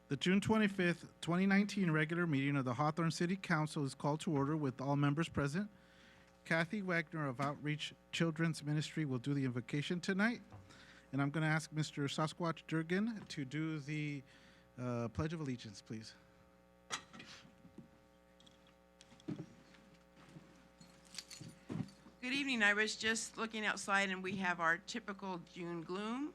The June 25th, 2019 regular meeting of the Hawthorne City Council is called to order with all members present. Kathy Wagner of Outreach Children's Ministry will do the invocation tonight. And I'm going to ask Mr. Sasquatch Durgan to do the Pledge of Allegiance, please. Good evening. I was just looking outside and we have our typical June gloom.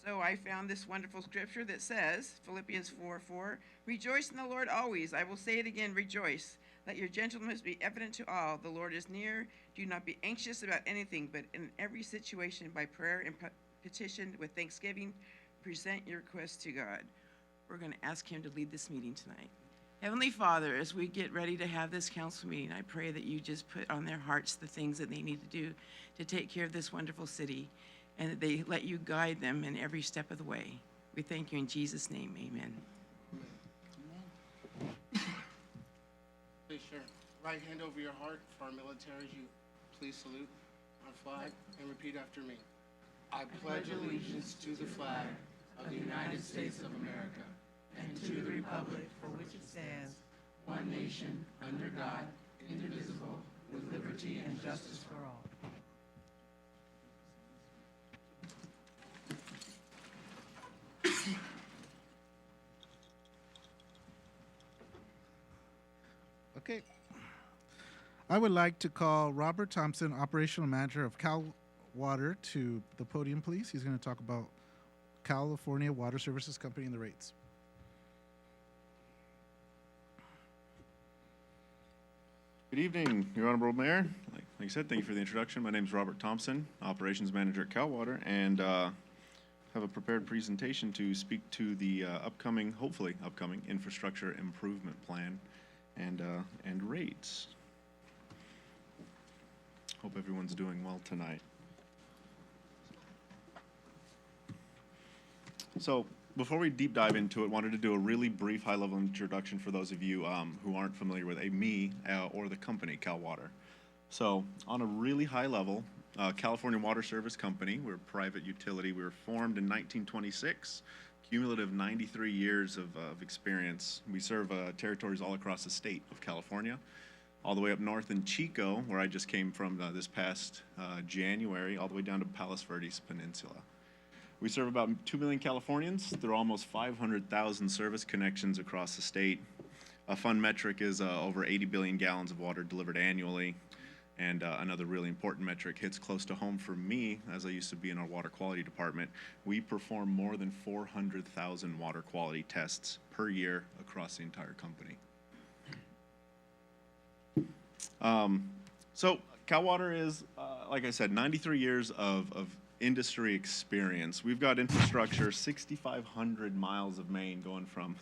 So I found this wonderful scripture that says, Philippians 4:4, "Rejoice in the Lord always. I will say it again, rejoice. Let your gentleness be evident to all. The Lord is near. Do not be anxious about anything, but in every situation by prayer and petition with thanksgiving, present your requests to God." We're going to ask him to lead this meeting tonight. Heavenly Father, as we get ready to have this council meeting, I pray that you just put on their hearts the things that they need to do to take care of this wonderful city, and that they let you guide them in every step of the way. We thank you in Jesus' name, amen. Please share. Right hand over your heart for our military. You please salute our flag and repeat after me. I pledge allegiance to the flag of the United States of America and to the republic for which it stands, one nation, under God, indivisible, with liberty and justice for all. Okay. I would like to call Robert Thompson, Operational Manager of Cal Water, to the podium, please. He's going to talk about California Water Services Company and the rates. Good evening, Your Honorable Mayor. Like you said, thank you for the introduction. My name is Robert Thompson, Operations Manager at Cal Water, and have a prepared presentation to speak to the hopefully upcoming infrastructure improvement plan and rates. Hope everyone's doing well tonight. So before we deep dive into it, wanted to do a really brief high-level introduction for those of you who aren't familiar with me or the company, Cal Water. So on a really high level, California Water Service Company, we're a private utility. We were formed in 1926, cumulative 93 years of experience. We serve territories all across the state of California, all the way up north in Chico, where I just came from this past January, all the way down to Palos Verdes Peninsula. We serve about 2 million Californians through almost 500,000 service connections across the state. A fun metric is over 80 billion gallons of water delivered annually. And another really important metric hits close to home for me, as I used to be in our water quality department. We perform more than 400,000 water quality tests per year across the entire company. So Cal Water is, like I said, 93 years of industry experience. We've got infrastructure, 6,500 miles of main going from,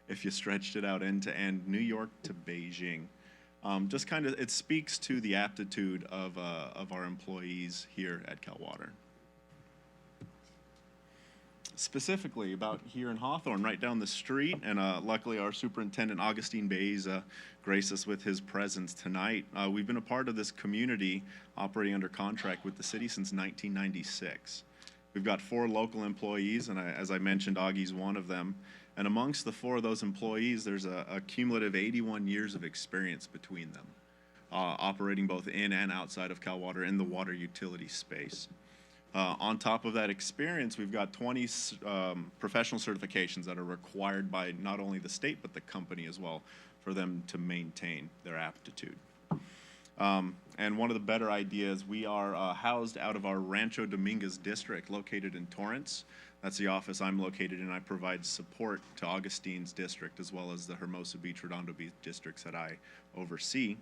if you stretched it out end to end, New York to Beijing. Just kind of, it speaks to the aptitude of our employees here at Cal Water. Specifically about here in Hawthorne, right down the street, and luckily our superintendent, Augustine Baeza, graced us with his presence tonight. We've been a part of this community operating under contract with the city since 1996. We've got 4 local employees, and as I mentioned, Augie's one of them. And amongst the 4 of those employees, there's a cumulative 81 years of experience between them, operating both in and outside of Cal Water in the water utility space. On top of that experience, we've got 20 professional certifications that are required by not only the state, but the company as well, for them to maintain their aptitude. And one of the better ideas, we are housed out of our Rancho Dominguez district located in Torrance. That's the office I'm located in. I provide support to Augustine's district as well as the Hermosa Beach, Redondo Beach districts that I oversee.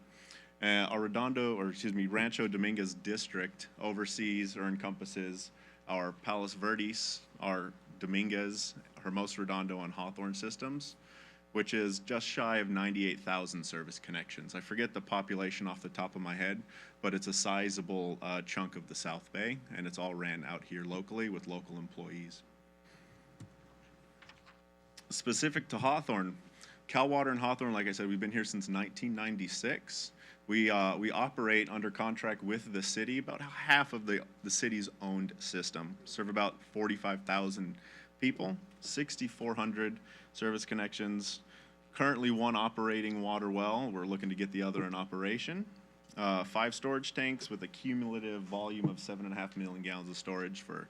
Our Rancho Dominguez district oversees or encompasses our Palos Verdes, our Dominguez, Hermosa Redondo, and Hawthorne systems, which is just shy of 98,000 service connections. I forget the population off the top of my head, but it's a sizable chunk of the South Bay, and it's all ran out here locally with local employees. Specific to Hawthorne, Cal Water and Hawthorne, like I said, we've been here since 1996. We operate under contract with the city, about half of the city's owned system, serve about 45,000 people, 6,400 service connections, currently one operating water well. We're looking to get the other in operation. 5 storage tanks with a cumulative volume of 7.5 million gallons of storage for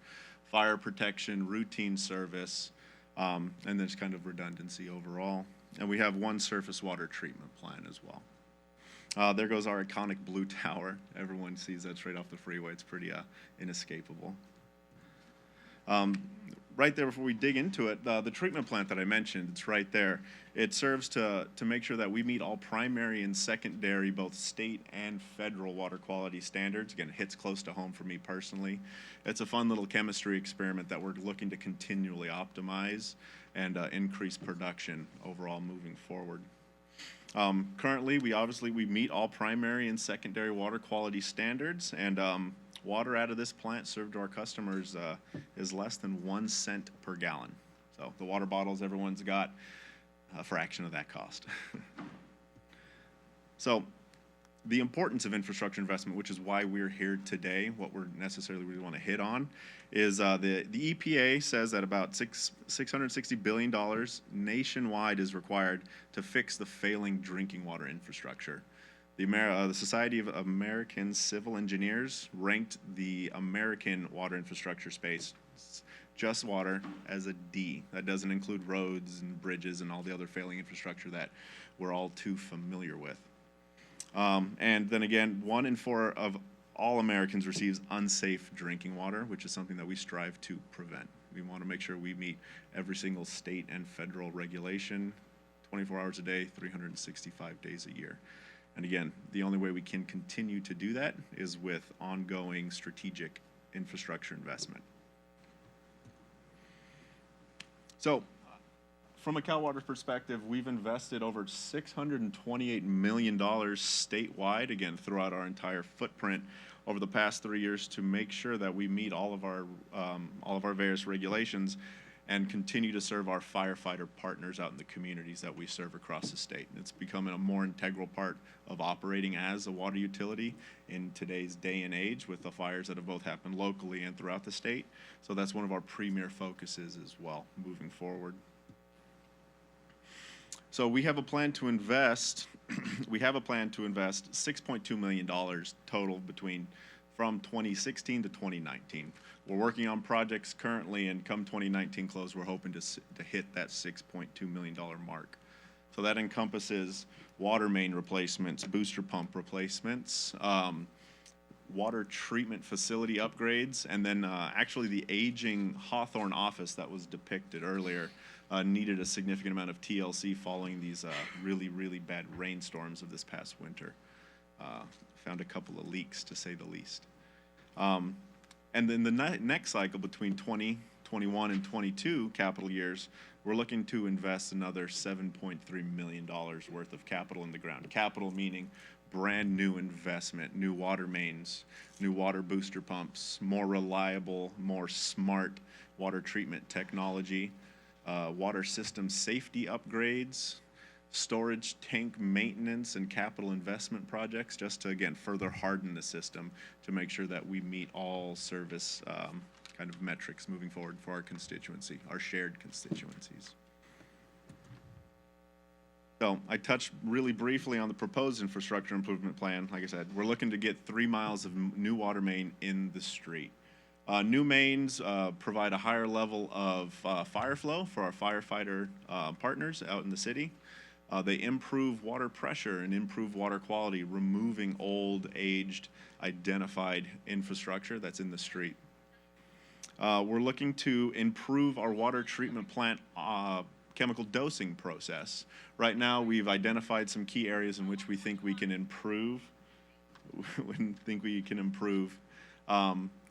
fire protection, routine service, and then just kind of redundancy overall. And we have 1 surface water treatment plant as well. There goes our iconic blue tower. Everyone sees that straight off the freeway. It's pretty inescapable. Right there, before we dig into it, the treatment plant that I mentioned, it's right there. It serves to make sure that we meet all primary and secondary, both state and federal water quality standards. Again, it hits close to home for me personally. It's a fun little chemistry experiment that we're looking to continually optimize and increase production overall moving forward. Currently, we meet all primary and secondary water quality standards, and water out of this plant served to our customers is less than 1 cent per gallon. So the water bottles everyone's got, a fraction of that cost. So the importance of infrastructure investment, which is why we're here today, what we're necessarily really want to hit on, is the EPA says that about $660 billion nationwide is required to fix the failing drinking water infrastructure. The Society of American Civil Engineers ranked the American water infrastructure space, just water, as a D. That doesn't include roads and bridges and all the other failing infrastructure that we're all too familiar with. And then again, 1 in 4 of all Americans receives unsafe drinking water, which is something that we strive to prevent. We want to make sure we meet every single state and federal regulation, 24 hours a day, 365 days a year. And again, the only way we can continue to do that is with ongoing strategic infrastructure investment. So, from a Cal Water perspective, we've invested over $628 million statewide, again, throughout our entire footprint over the past 3 years to make sure that we meet all of our various regulations and continue to serve our firefighter partners out in the communities that we serve across the state. It's becoming a more integral part of operating as a water utility in today's day and age with the fires that have both happened locally and throughout the state. So that's one of our premier focuses as well, moving forward. So we have a plan to invest, $6.2 million total from 2016 to 2019. We're working on projects currently, and come 2019 close, we're hoping to hit that $6.2 million mark. So that encompasses water main replacements, booster pump replacements, water treatment facility upgrades, and then actually the aging Hawthorne office that was depicted earlier needed a significant amount of TLC following these really, really bad rainstorms of this past winter. Found a couple of leaks, to say the least. And then the next cycle between 2021 and 22 capital years, we're looking to invest another $7.3 million worth of capital in the ground. Capital meaning brand new investment, new water mains, new water booster pumps, more reliable, more smart water treatment technology, water system safety upgrades, storage tank maintenance and capital investment projects, just to, again, further harden the system to make sure that we meet all service kind of metrics moving forward for our constituency, our shared constituencies. So I touched really briefly on the proposed infrastructure improvement plan. Like I said, we're looking to get 3 miles of new water main in the street. New mains provide a higher level of fire flow for our firefighter partners out in the city. They improve water pressure and improve water quality, removing old, aged, identified infrastructure that's in the street. We're looking to improve our water treatment plant chemical dosing process. Right now, we've identified some key areas in which we think we can improve.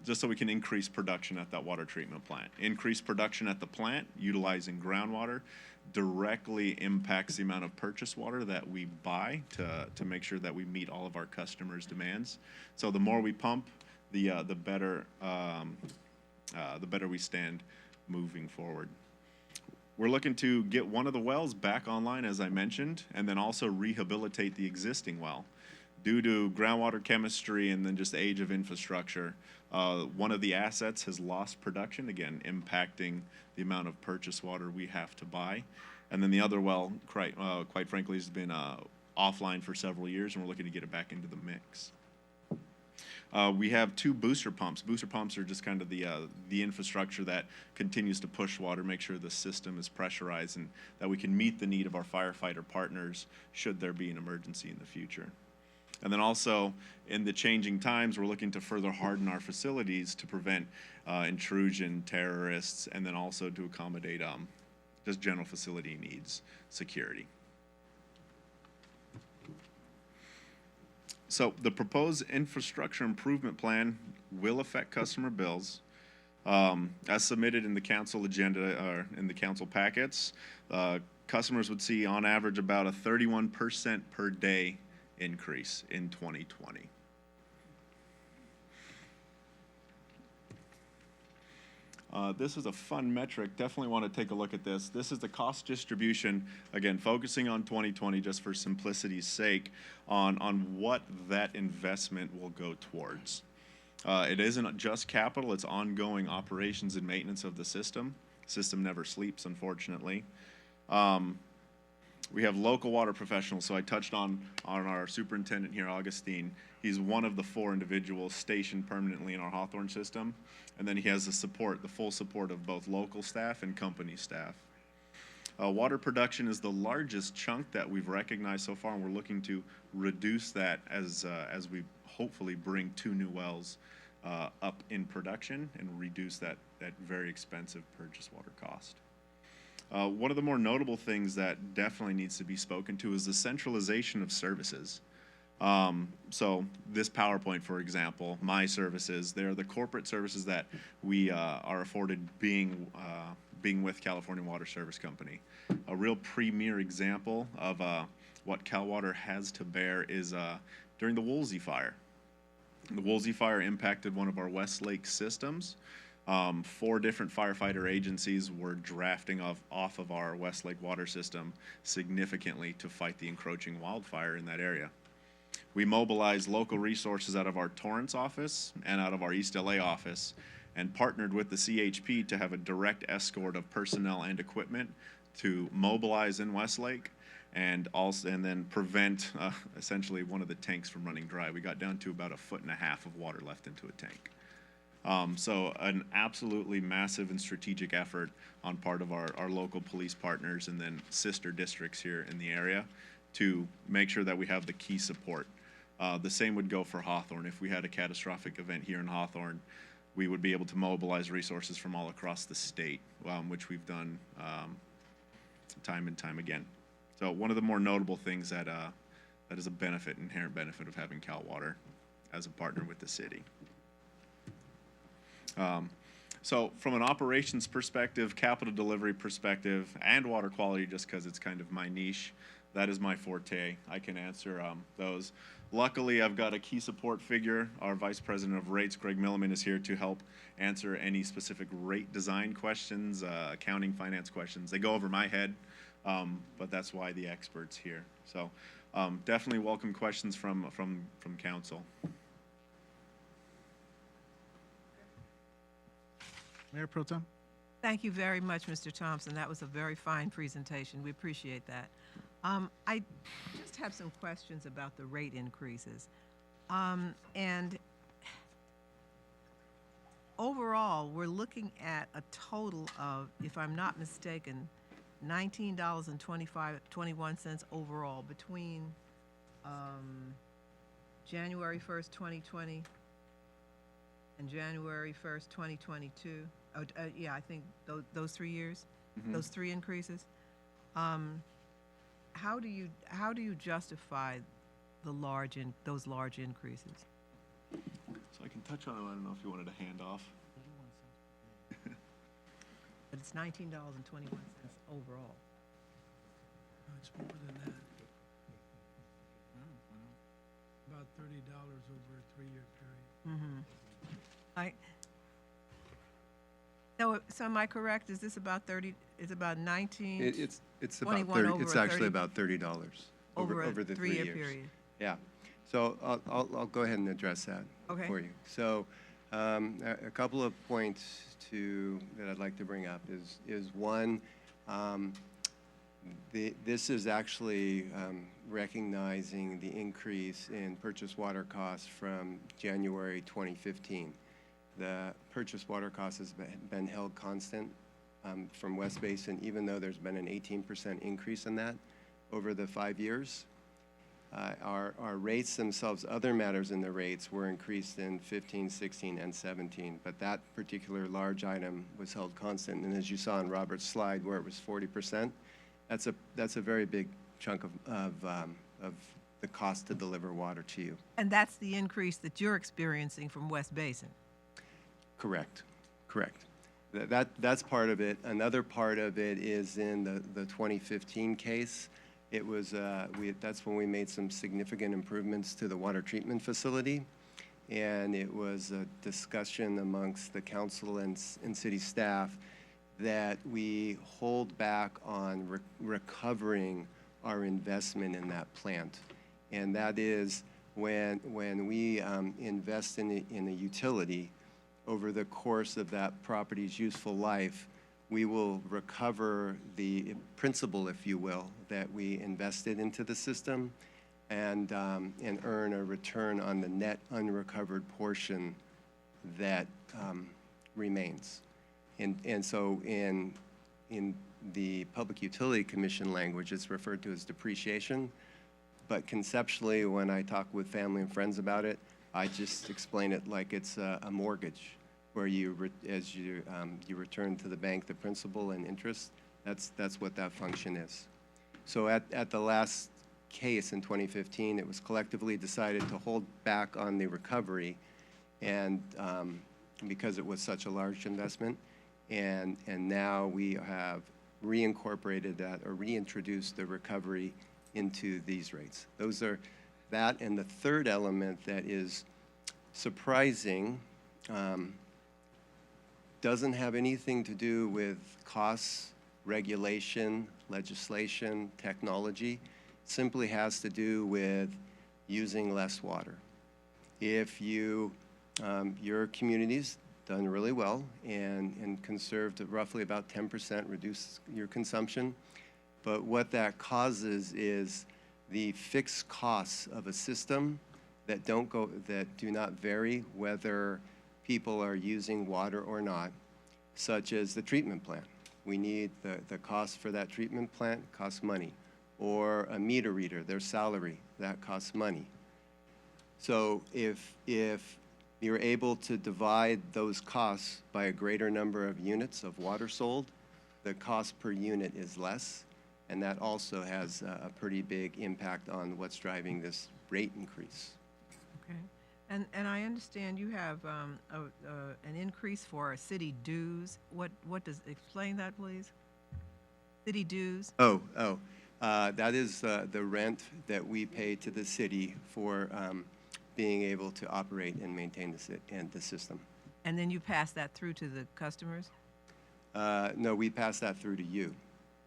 Just so we can increase production at that water treatment plant. Increase production at the plant, utilizing groundwater, directly impacts the amount of purchase water that we buy to make sure that we meet all of our customers' demands. So the more we pump, the better we stand moving forward. We're looking to get one of the wells back online, as I mentioned, and then also rehabilitate the existing well. Due to groundwater chemistry and then just the age of infrastructure, one of the assets has lost production, again, impacting the amount of purchase water we have to buy. And then the other well, quite frankly, has been offline for several years, and we're looking to get it back into the mix. We have 2 booster pumps. Booster pumps are just kind of the infrastructure that continues to push water, make sure the system is pressurized, and that we can meet the need of our firefighter partners should there be an emergency in the future. And then also, in the changing times, we're looking to further harden our facilities to prevent intrusion, terrorists, and then also to accommodate just general facility needs, security. So the proposed infrastructure improvement plan will affect customer bills. As submitted in the council agenda, or in the council packets, customers would see on average about a 31% per day increase in 2020. This is a fun metric. Definitely want to take a look at this. This is the cost distribution, again, focusing on 2020 just for simplicity's sake, on what that investment will go towards. It isn't just capital, it's ongoing operations and maintenance of the system. The system never sleeps, unfortunately. We have local water professionals, so I touched on our superintendent here, Augustine. He's one of the 4 individuals stationed permanently in our Hawthorne system. And then he has the full support of both local staff and company staff. Water production is the largest chunk that we've recognized so far, and we're looking to reduce that as we hopefully bring 2 new wells up in production and reduce that very expensive purchase water cost. One of the more notable things that definitely needs to be spoken to is the centralization of services. So this PowerPoint, for example, my services, they're the corporate services that we are afforded being with California Water Service Company. A real premier example of what Cal Water has to bear is during the Woolsey fire. The Woolsey fire impacted one of our Westlake systems. 4 different firefighter agencies were drafting off of our Westlake water system significantly to fight the encroaching wildfire in that area. We mobilized local resources out of our Torrance office and out of our East LA office and partnered with the CHP to have a direct escort of personnel and equipment to mobilize in Westlake and then prevent essentially one of the tanks from running dry. We got down to about 1.5 feet of water left into a tank. So an absolutely massive and strategic effort on part of our local police partners and then sister districts here in the area to make sure that we have the key support. The same would go for Hawthorne. If we had a catastrophic event here in Hawthorne, we would be able to mobilize resources from all across the state, which we've done time and time again. So one of the more notable things that is a inherent benefit of having Cal Water as a partner with the city. So from an operations perspective, capital delivery perspective, and water quality, just because it's kind of my niche, that is my forte. I can answer those. Luckily, I've got a key support figure. Our Vice President of Rates, Greg Milliman, is here to help answer any specific rate design questions, accounting, finance questions. They go over my head, but that's why the expert's here. So definitely welcome questions from council. Mayor Pro Tem? Thank you very much, Mr. Thompson. That was a very fine presentation. We appreciate that. I just have some questions about the rate increases. And overall, we're looking at a total of, if I'm not mistaken, $19.21 overall between January 1st, 2020 and January 1st, 2022. Yeah, I think those 3 years, those 3 increases. How do you justify those large increases? So I can touch on it. I don't know if you wanted a handoff. But it's $19.21 overall. It's more than that. About $30 over a 3-year period. So am I correct? Is this about 30? It's about 19. It's about 21 30. over It's a actually 30 about $30 over the 3 3-year years. period. Yeah. So I'll go ahead and address that Okay. for you. So a couple of points that I'd like to bring up is one, this is actually recognizing the increase in purchase water costs from January 2015. The purchase water cost has been held constant from West Basin, even though there's been an 18% increase in that over the 5 years. Our rates themselves, other matters in the rates were increased in 15, 16, and 17, but that particular large item was held constant. And as you saw in Robert's slide where it was 40%, that's a very big chunk of the cost to deliver water to you. And that's the increase that you're experiencing from West Basin. Correct, correct. That's part of it. Another part of it is in the 2015 case. It was, that's when we made some significant improvements to the water treatment facility. And it was a discussion amongst the council and city staff that we hold back on recovering our investment in that plant. And that is when we invest in a utility, over the course of that property's useful life, we will recover the principal, if you will, that we invested into the system and earn a return on the net unrecovered portion that remains. And so in the Public Utility Commission language, it's referred to as depreciation. But conceptually, when I talk with family and friends about it, I just explain it like it's a mortgage, where as you return to the bank the principal and interest. That's what that function is. So at the last case in 2015, it was collectively decided to hold back on the recovery, and because it was such a large investment, and now we have reincorporated that or reintroduced the recovery into these rates. Those are that, and the third element that is surprising doesn't have anything to do with costs, regulation, legislation, technology. Simply has to do with using less water. If your community's done really well and conserved roughly about 10%, reduce your consumption, but what that causes is the fixed costs of a system that do not vary whether people are using water or not, such as the treatment plant. We need the cost for that treatment plant costs money, or a meter reader, their salary, that costs money. So if you're able to divide those costs by a greater number of units of water sold, the cost per unit is less, and that also has a pretty big impact on what's driving this rate increase. Okay. And I understand you have an increase for city dues. What does, explain that, please? City dues? That is the rent that we pay to the city for being able to operate and maintain the system. And then you pass that through to the customers? No, we pass that through to you.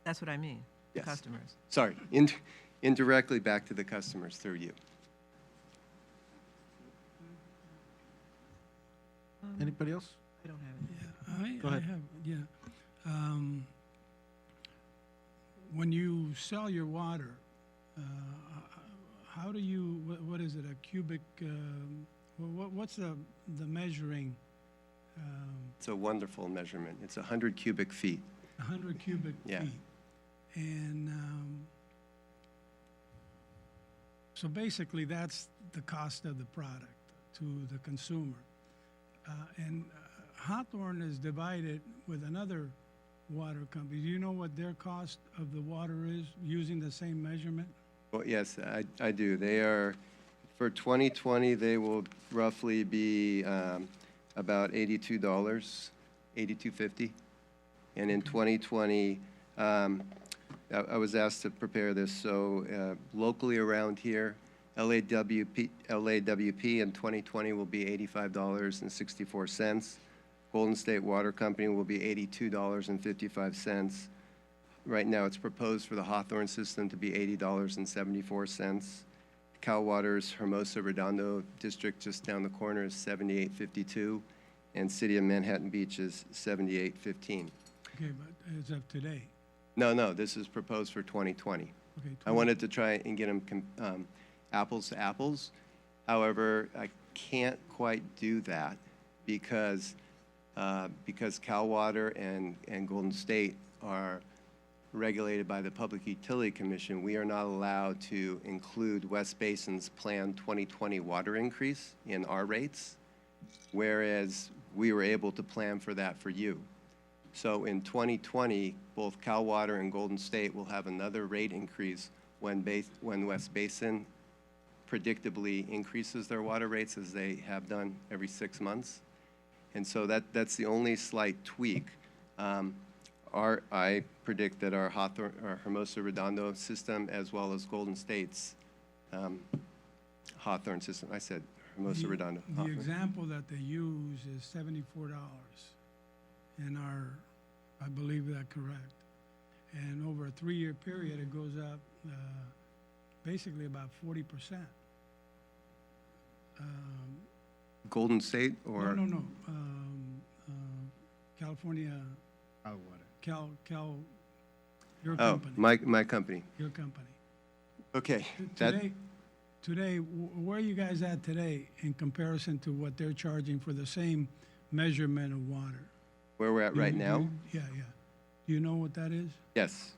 That's what I mean, the Yes. customers. Sorry, indirectly back to the customers through you. Anybody else? I don't have it. Yeah, Go ahead. When you sell your water, how do you, what is it, a cubic, what's the measuring? It's a wonderful measurement. It's 100 cubic feet. 100 cubic Yeah. feet. And so basically that's the cost of the product to the consumer. And Hawthorne is divided with another water company. Do you know what their cost of the water is using the same measurement? Well, yes, I do. They are, for 2020, they will roughly be about $82, $82.50. And in 2020, I was asked to prepare this, so locally around here, LAWP in 2020 will be $85.64. Golden State Water Company will be $82.55. Right now, it's proposed for the Hawthorne system to be $80.74. Cal Water's Hermosa Redondo district just down the corner is 7852, and City of Manhattan Beach is 7815. Okay, but as of today, No, this is proposed for 2020. okay. I wanted to try and get them apples to apples. However, I can't quite do that because Cal Water and Golden State are regulated by the Public Utility Commission. We are not allowed to include West Basin's planned 2020 water increase in our rates, whereas we were able to plan for that for you. So in 2020, both Cal Water and Golden State will have another rate increase when West Basin predictably increases their water rates as they have done every 6 months. And so that's the only slight tweak. I predict that our Hermosa Redondo system, as well as Golden State's Hawthorne system, I said Hermosa Redondo. The Hawthorne. example that they use is $74, and I believe that correct. And over a 3-year period, it goes up basically about 40%. Golden State or? No. California, your Oh, company. my company. Your company. Okay. that- Today, where are you guys at today in comparison to what they're charging for the same measurement of water? Where we're at right now? Yeah. Do you know what that is? Yes.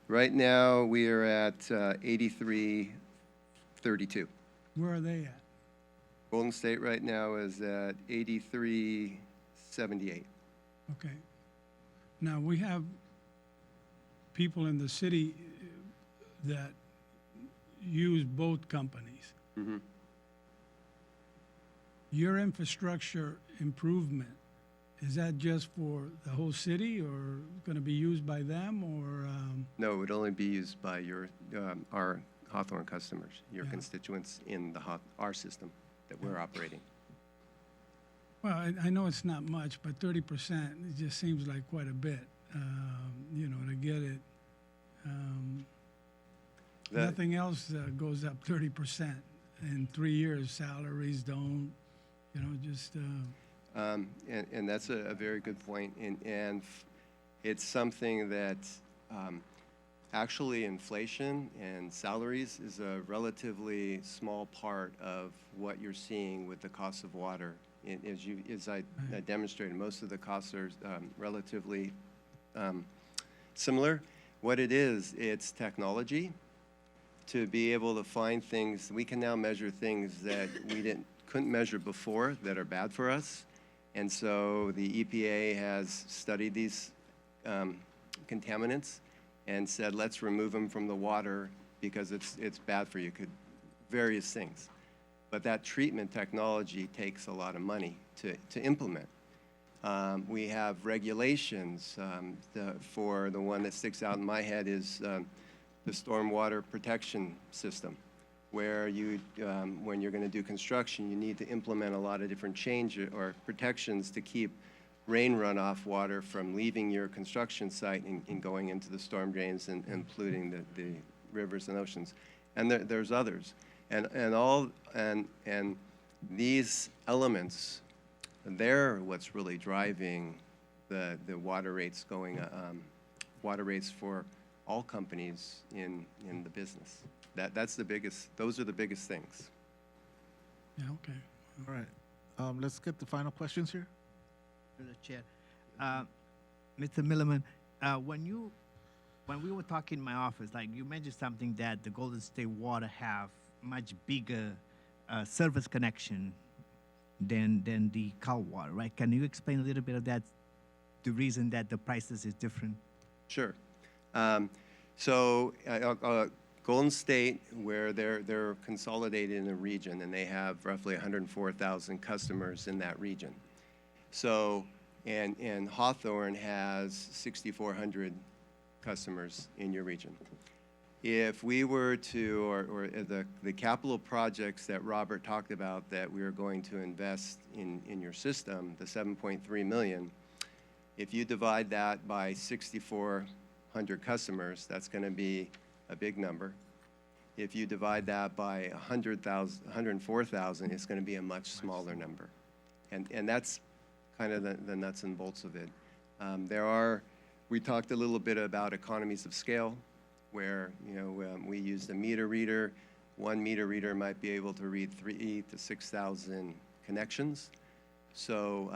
Right now, we are at 83.32. Where are they at? Golden State right now is at 83.78. Okay. Now, we have people in the city that use both companies. Mhm. Your infrastructure improvement, is that just for the whole city or going to be used by them or? No, it would only be used by our Hawthorne customers, your Yeah. constituents in our system that we're operating. Well, I know it's not much, but 30%, it just seems like quite a bit, to get it. That- Nothing else goes up 30%. In 3 years, salaries don't, just, And that's a very good point. And it's something that actually inflation and salaries is a relatively small part of what you're seeing with the cost of water. As I demonstrated, most of the costs are relatively similar. What it is, it's technology to be able to find things. We can now measure things that we couldn't measure before that are bad for us. And so the EPA has studied these contaminants and said, let's remove them from the water because it's bad for you, various things. But that treatment technology takes a lot of money to implement. We have regulations. For the one that sticks out in my head is the stormwater protection system, where when you're going to do construction, you need to implement a lot of different changes or protections to keep rain runoff water from leaving your construction site and going into the storm drains and polluting the rivers and oceans. And there's others. And these elements, they're what's really driving the water rates water rates for all companies in the business. Those are the biggest things. yeah, okay. All right. Let's get the final questions here. To the chair. Mr. Milliman, when we were talking in my office, like you mentioned something that the Golden State Water have much bigger service connection than the Cal Water, right? Can you explain a little bit of that, the reason that the prices is different? Sure. Golden State, where they're consolidated in a region, and they have roughly 104,000 customers in that region. So, and Hawthorne has 6,400 customers in your region. If we were to, or the capital projects that Robert talked about that we are going to invest in your system, the $7.3 million, if you divide that by 6,400 customers, that's going to be a big number. If you divide that by 100,000, 104,000, it's going to be a much smaller number. And that's kind of the nuts and bolts of it. We talked a little bit about economies of scale, where, we used a meter reader. One meter reader might be able to read 3,000 to 6,000 connections. So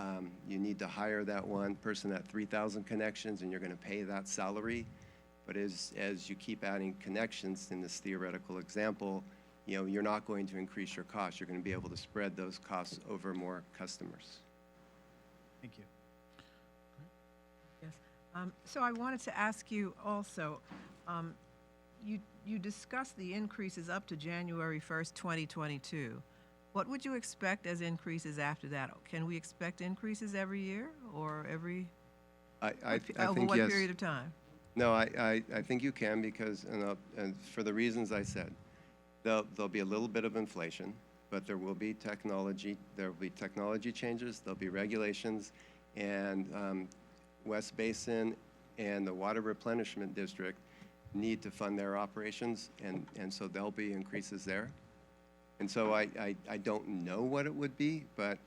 you need to hire that one person at 3,000 connections, and you're going to pay that salary. But as you keep adding connections in this theoretical example, you're not going to increase your costs. You're going to be able to spread those costs over more customers. Thank you. Yes. So I wanted to ask you also, you discussed the increases up to January 1st, 2022. What would you expect as increases after that? Can we expect increases every year or every, I over think what yes. period of time? No, I think you can because, and for the reasons I said, there'll be a little bit of inflation, but there will be technology changes, there'll be regulations, and West Basin and the Water Replenishment District need to fund their operations, and so there'll be increases there. And so I don't know what it would be, but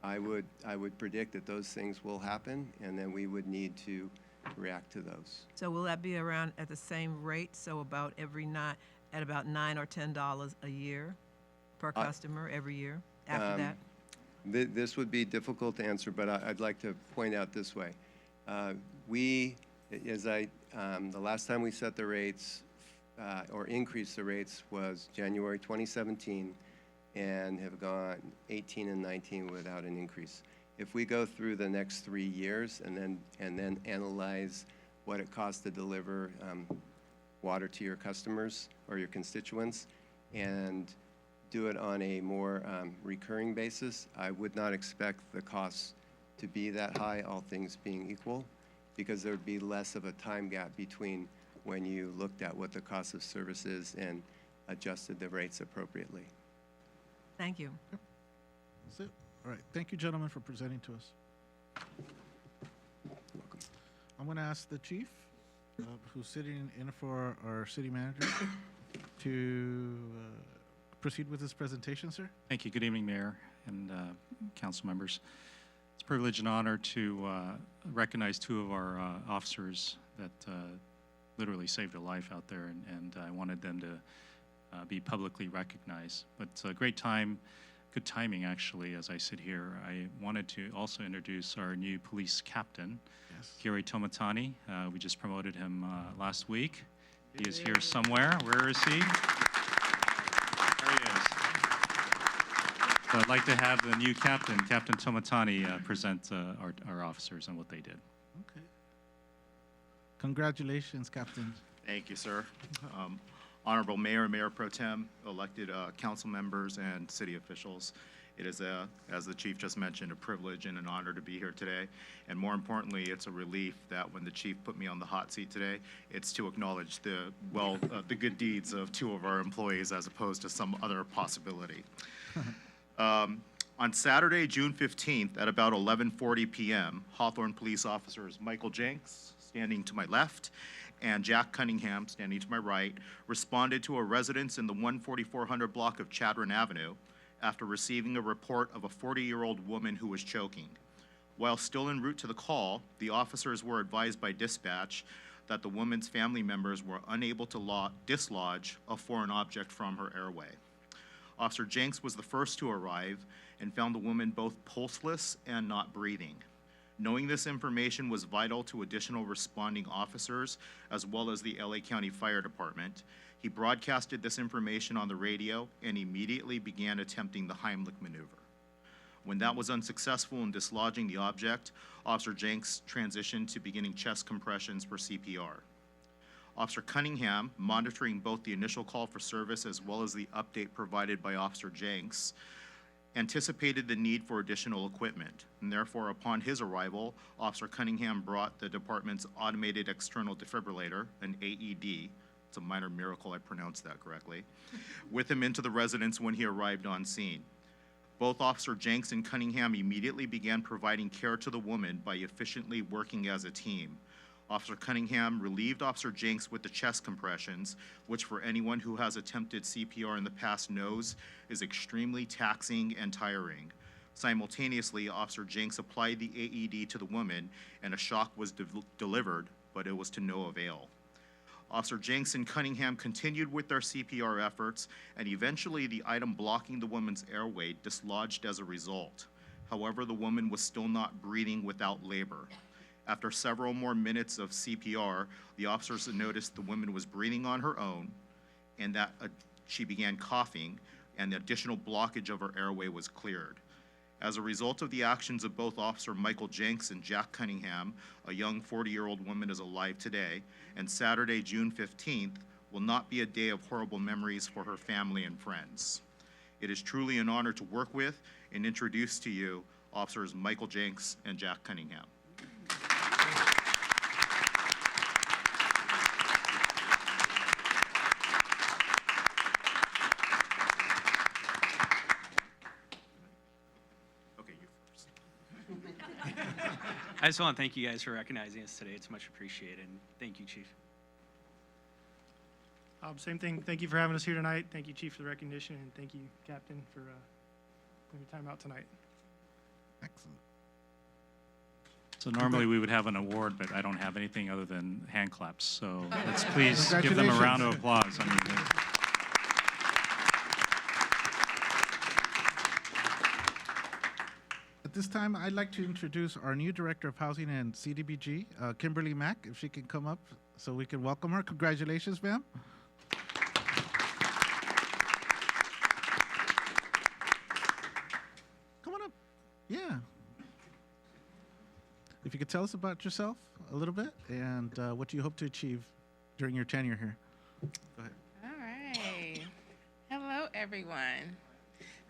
I would predict that those things will happen, and then we would need to react to those. So will that be around at the same rate, so about at about $9 or $10 a year per customer every year after that? This would be difficult to answer, but I'd like to point out this way. The last time we set the rates or increased the rates was January 2017, and have gone 18 and 19 without an increase. If we go through the next 3 years and then analyze what it costs to deliver water to your customers or your constituents, and do it on a more recurring basis, I would not expect the costs to be that high, all things being equal, because there would be less of a time gap between when you looked at what the cost of service is and adjusted the rates appropriately. Thank you. That's it. All right. Thank you, gentlemen, for presenting to us. I'm going to ask the chief, who's sitting in for our city manager, to proceed with his presentation, sir. Thank you. Good evening, Mayor and council members. It's a privilege and honor to recognize two of our officers that literally saved a life out there, and I wanted them to be publicly recognized. But it's a great time, good timing actually, as I sit here. I wanted to also introduce our new police captain, Gary Tomatani. We just promoted him last week. He is here somewhere. Where is he? There he is. So I'd like to have the new captain, Captain Tomatani, present our officers and what they did. Okay. Congratulations, Captain. Thank you, sir. Honorable Mayor and Mayor Pro Tem, elected council members, and city officials. It is, as the chief just mentioned, a privilege and an honor to be here today. And more importantly, it's a relief that when the chief put me on the hot seat today, it's to acknowledge the good deeds of two of our employees as opposed to some other possibility. On Saturday, June 15th at about 11:40 p.m., Hawthorne police officers Michael Jenks, standing to my left, and Jack Cunningham, standing to my right, responded to a residence in the 14400 block of Chadron Avenue after receiving a report of a 40-year-old woman who was choking. While still en route to the call, the officers were advised by dispatch that the woman's family members were unable to dislodge a foreign object from her airway. Officer Jenks was the first to arrive and found the woman both pulseless and not breathing. Knowing this information was vital to additional responding officers, as well as the LA County Fire Department, he broadcasted this information on the radio and immediately began attempting the Heimlich maneuver. When that was unsuccessful in dislodging the object, Officer Jenks transitioned to beginning chest compressions for CPR. Officer Cunningham, monitoring both the initial call for service as well as the update provided by Officer Jenks, anticipated the need for additional equipment, and therefore upon his arrival, Officer Cunningham brought the department's automated external defibrillator, an AED, it's a minor miracle I pronounced that correctly, with him into the residence when he arrived on scene. Both Officer Jenks and Cunningham immediately began providing care to the woman by efficiently working as a team. Officer Cunningham relieved Officer Jenks with the chest compressions, which for anyone who has attempted CPR in the past knows is extremely taxing and tiring. Simultaneously, Officer Jenks applied the AED to the woman, and a shock was delivered, but it was to no avail. Officer Jenks and Cunningham continued with their CPR efforts, and eventually the item blocking the woman's airway dislodged as a result. However, the woman was still not breathing without labor. After several more minutes of CPR, the officers noticed the woman was breathing on her own, and that she began coughing, and the additional blockage of her airway was cleared. As a result of the actions of both Officer Michael Jenks and Jack Cunningham, a young 40-year-old woman is alive today, and Saturday, June 15th, will not be a day of horrible memories for her family and friends. It is truly an honor to work with and introduce to you Officers Michael Jenks and Jack Cunningham. Okay, you first. I just want to thank you guys for recognizing us today. It's much appreciated. And thank you, Chief. Same thing. Thank you for having us here tonight. Thank you, Chief, for the recognition, and thank you, Captain, for putting your time out tonight. Excellent. So normally we would have an award, but I don't have anything other than hand claps. So let's please give them a round of applause. I mean, At this time, I'd like to introduce our new Director of Housing and CDBG, Kimberly Mack, if she can come up so we can welcome her. Congratulations, ma'am. Come on up. Yeah. If you could tell us about yourself a little bit and what you hope to achieve during your tenure here. Go ahead. All right. Hello, everyone.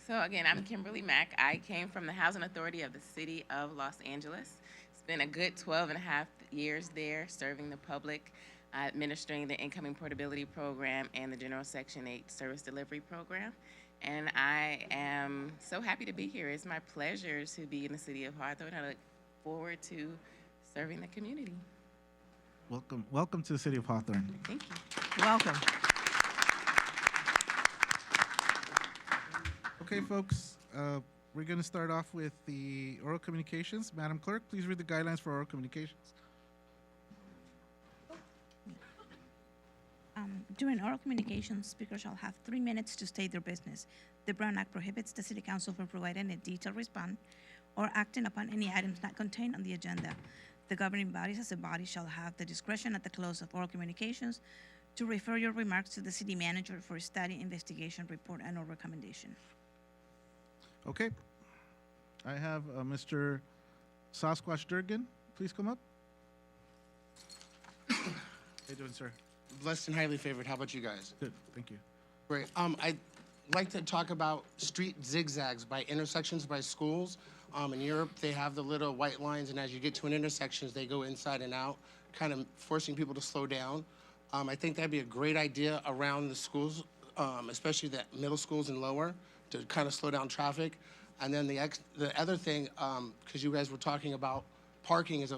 So again, I'm Kimberly Mack. I came from the Housing Authority of the City of Los Angeles. Spent a good 12 and a half years there serving the public, administering the Incoming Portability Program and the General Section 8 Service Delivery Program. And I am so happy to be here. It's my pleasure to be in the City of Hawthorne. I look forward to serving the community. Welcome. Welcome to the City of Hawthorne. Thank you. Welcome. Okay, folks, we're going to start off with the oral communications. Madam Clerk, please read the guidelines for oral communications. During oral communications, speakers shall have 3 minutes to state their business. The Brown Act prohibits the City Council from providing a detailed response or acting upon any items not contained on the agenda. The governing bodies as a body shall have the discretion at the close of oral communications to refer your remarks to the city manager for a study, investigation, report, and or recommendation. Okay. I have Mr. Sasquatch Durgan. Please come up. How you doing, sir? Blessed and highly favored. How about you guys? Good, thank you. Great. I'd like to talk about street zigzags by intersections by schools. In Europe, they have the little white lines, and as you get to an intersection, they go inside and out, kind of forcing people to slow down. I think that'd be a great idea around the schools, especially the middle schools and lower, to kind of slow down traffic. And then the other thing, because you guys were talking about parking is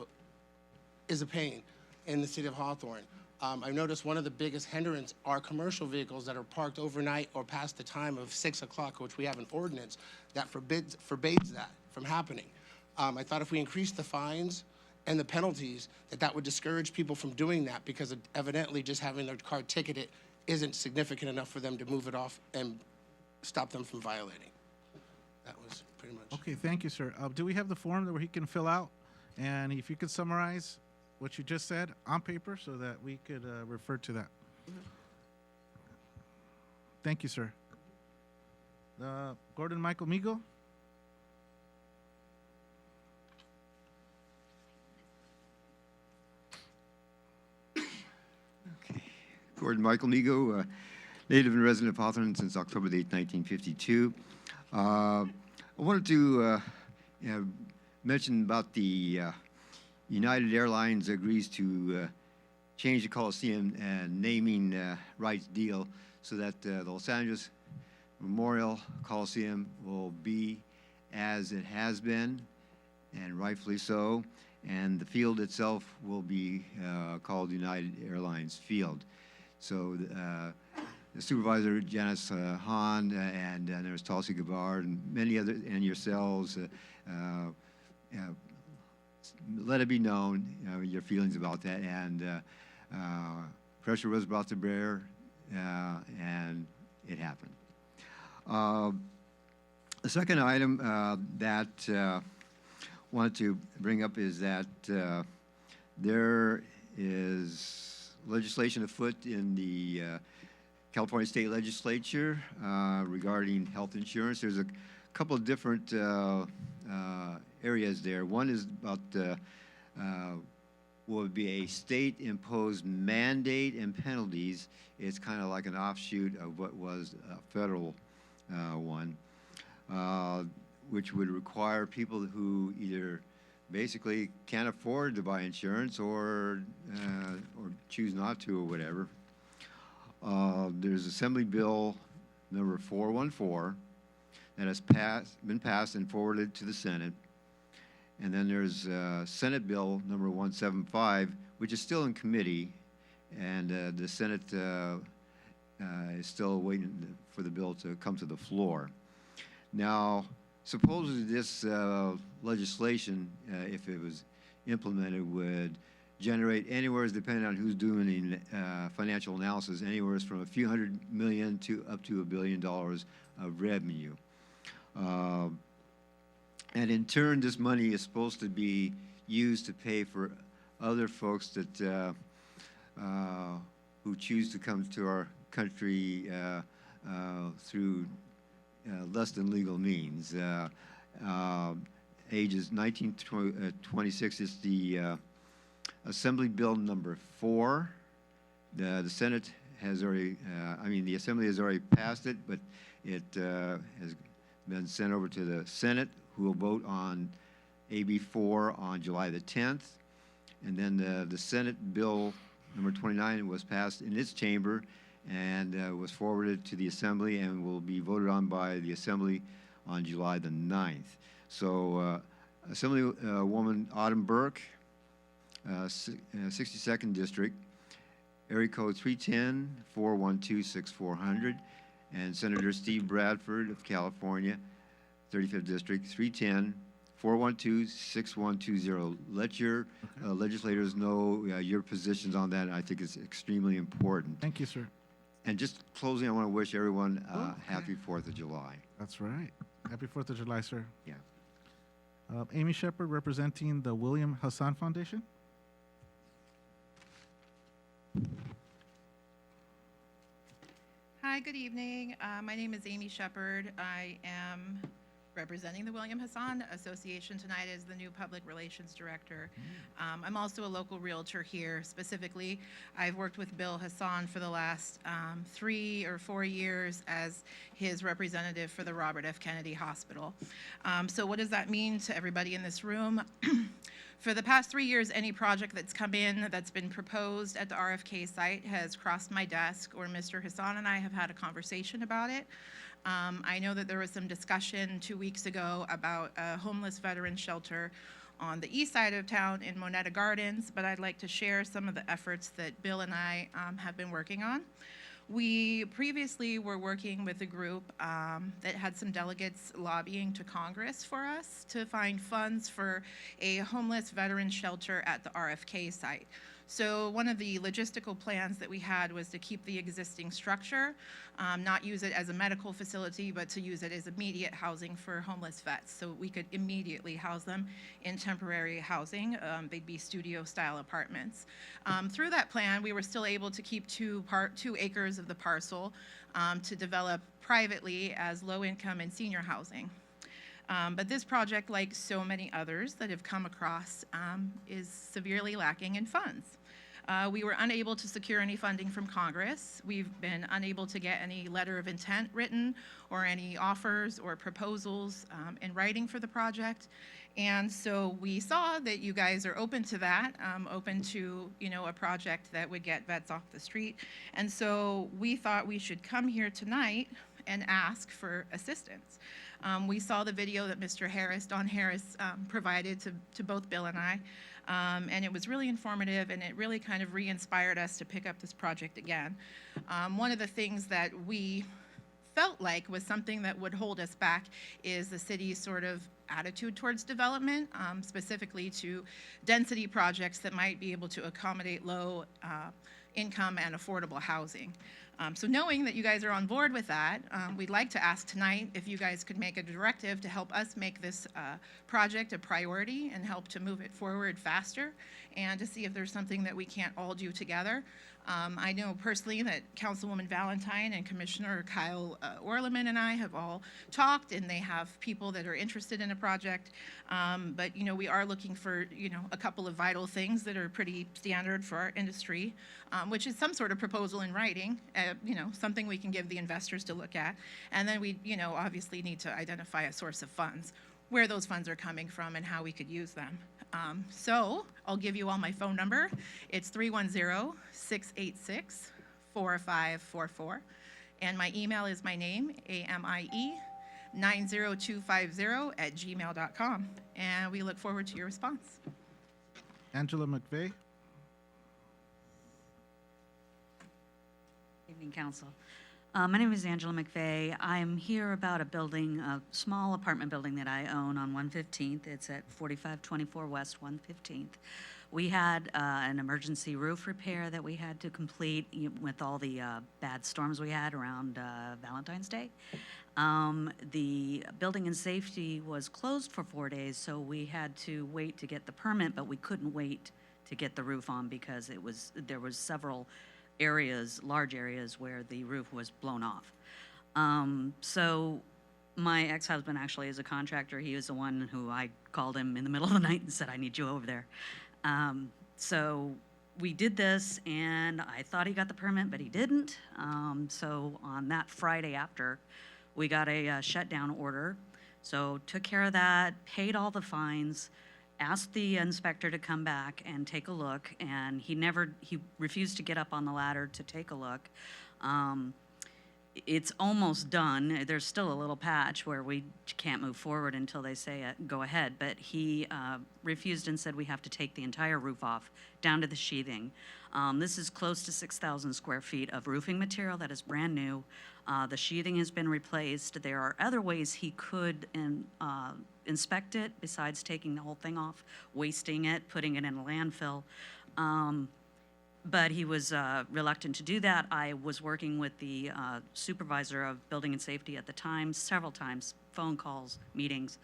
a pain in the city of Hawthorne. I noticed one of the biggest hindrance are commercial vehicles that are parked overnight or past the time of 6 o'clock, which we have an ordinance that forbids that from happening. I thought if we increased the fines and the penalties, that would discourage people from doing that, because evidently just having their car ticketed isn't significant enough for them to move it off and stop them from violating. That was pretty much. Okay, thank you, sir. Do we have the form where he can fill out? And if you could summarize what you just said on paper so that we could refer to that. Thank you, sir. Gordon Michael Migo. Gordon Michael Migo, native and resident of Hawthorne since October 8, 1952. I wanted to mention about the United Airlines agrees to change the Coliseum and naming rights deal so that the Los Angeles Memorial Coliseum will be as it has been, and rightfully so. and the field itself will be called United Airlines Field. So the supervisor, Janice Hahn, and there's Tulsi Gabbard, and many other, and yourselves, let it be known your feelings about that. And pressure was brought to bear, and it happened. The second item that wanted to bring up is that there is legislation afoot in the California State Legislature regarding health insurance. There's a couple of different areas there. One is about what would be a state-imposed mandate and penalties. It's kind of like an offshoot of what was a federal one, which would require people who either basically can't afford to buy insurance or choose not to or whatever. There's Assembly Bill number 414 that has been passed and forwarded to the Senate. And then there's Senate Bill number 175, which is still in committee, and the Senate is still waiting for the bill to come to the floor. Now, supposedly this legislation, if it was implemented, would generate anywhere, depending on who's doing the financial analysis, anywhere from a few $100 million to up to $1 billion of revenue. And in turn, this money is supposed to be used to pay for other folks that who choose to come to our country through less than legal means. Ages 19 to 26 is the Assembly Bill number 4. The Senate has already, the Assembly has already passed it, but it has been sent over to the Senate, who will vote on AB 4 on July the 10th. And then the Senate Bill number 29 was passed in its chamber and was forwarded to the Assembly and will be voted on by the Assembly on July the 9th. So Assemblywoman Autumn Burke, 62nd District, area code 310-412-6400, and Senator Steve Bradford of California, 35th District, 310-412-6120. Let your legislators know your positions on that. I think it's extremely important. Thank you, sir. And just closing, I want to wish everyone happy 4th of July. That's right. Happy 4th of July, sir. Yeah. Amy Shepard, representing the William Hassan Foundation. Hi, good evening. My name is Amy Shepard. I am representing the William Hassan Association tonight as the new Public Relations Director. I'm also a local realtor here. Specifically, I've worked with Bill Hassan for the last 3 or 4 years as his representative for the Robert F. Kennedy Hospital. So what does that mean to everybody in this room? For the past 3 years, any project that's come in that's been proposed at the RFK site has crossed my desk, or Mr. Hassan and I have had a conversation about it. I know that there was some discussion 2 weeks ago about a homeless veteran shelter on the east side of town in Moneta Gardens, but I'd like to share some of the efforts that Bill and I have been working on. We previously were working with a group that had some delegates lobbying to Congress for us to find funds for a homeless veteran shelter at the RFK site. So one of the logistical plans that we had was to keep the existing structure, not use it as a medical facility, but to use it as immediate housing for homeless vets. So we could immediately house them in temporary housing. They'd be studio-style apartments. Through that plan, we were still able to keep 2 acres of the parcel to develop privately as low-income and senior housing. But this project, like so many others that have come across, is severely lacking in funds. We were unable to secure any funding from Congress. We've been unable to get any letter of intent written or any offers or proposals in writing for the project. And so we saw that you guys are open to that, open to, a project that would get vets off the street. And so we thought we should come here tonight and ask for assistance. We saw the video that Mr. Harris, Don Harris, provided to both Bill and I, and it was really informative, and it really kind of re-inspired us to pick up this project again. One of the things that we felt like was something that would hold us back is the city's sort of attitude towards development, specifically to density projects that might be able to accommodate low income and affordable housing. So knowing that you guys are on board with that, we'd like to ask tonight if you guys could make a directive to help us make this project a priority and help to move it forward faster, and to see if there's something that we can't all do together. I know personally that Councilwoman Valentine and Commissioner Kyle Orleman and I have all talked, and they have people that are interested in a project. But, you know, we are looking for, you know, a couple of vital things that are pretty standard for our industry, which is some sort of proposal in writing, you know, something we can give the investors to look at. And then we, you know, obviously need to identify a source of funds, where those funds are coming from and how we could use them. So I'll give you all my phone number. It's 310-686-4544. And my email is my name, AMIE90250@gmail.com. And we look forward to your response. Angela McVeigh. Evening, Council. My name is Angela McVeigh. I'm here about a building, a small apartment building that I own on 115th. It's at 4524 West 115th. We had an emergency roof repair that we had to complete with all the bad storms we had around Valentine's Day. The building and safety was closed for 4 days, so we had to wait to get the permit, but we couldn't wait to get the roof on because there was several areas, large areas, where the roof was blown off. So my ex-husband actually is a contractor. He was the one who I called him in the middle of the night and said, I need you over there. So we did this, and I thought he got the permit, but he didn't. So on that Friday after, we got a shutdown order. So took care of that, paid all the fines, asked the inspector to come back and take a look, and he refused to get up on the ladder to take a look. It's almost done. There's still a little patch where we can't move forward until they say go ahead, but he refused and said we have to take the entire roof off, down to the sheathing. This is close to 6,000 square feet of roofing material that is brand new. The sheathing has been replaced. There are other ways he could inspect it besides taking the whole thing off, wasting it, putting it in a landfill. But he was reluctant to do that. I was working with the supervisor of building and safety at the time, several times, phone calls, meetings.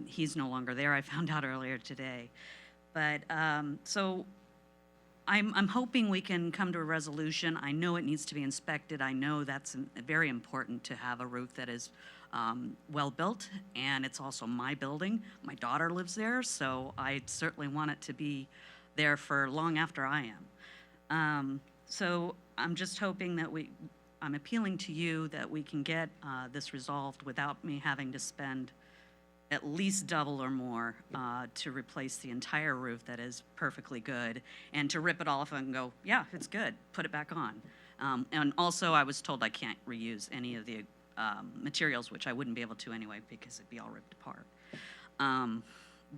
He's no longer there, I found out earlier today. But so I'm hoping we can come to a resolution. I know it needs to be inspected. I know that's very important to have a roof that is well-built, and it's also my building. My daughter lives there, so I certainly want it to be there for long after I am. So I'm just hoping that I'm appealing to you that we can get this resolved without me having to spend at least double or more to replace the entire roof that is perfectly good, and to rip it off and go, yeah, it's good, put it back on. And also I was told I can't reuse any of the materials, which I wouldn't be able to anyway because it'd be all ripped apart.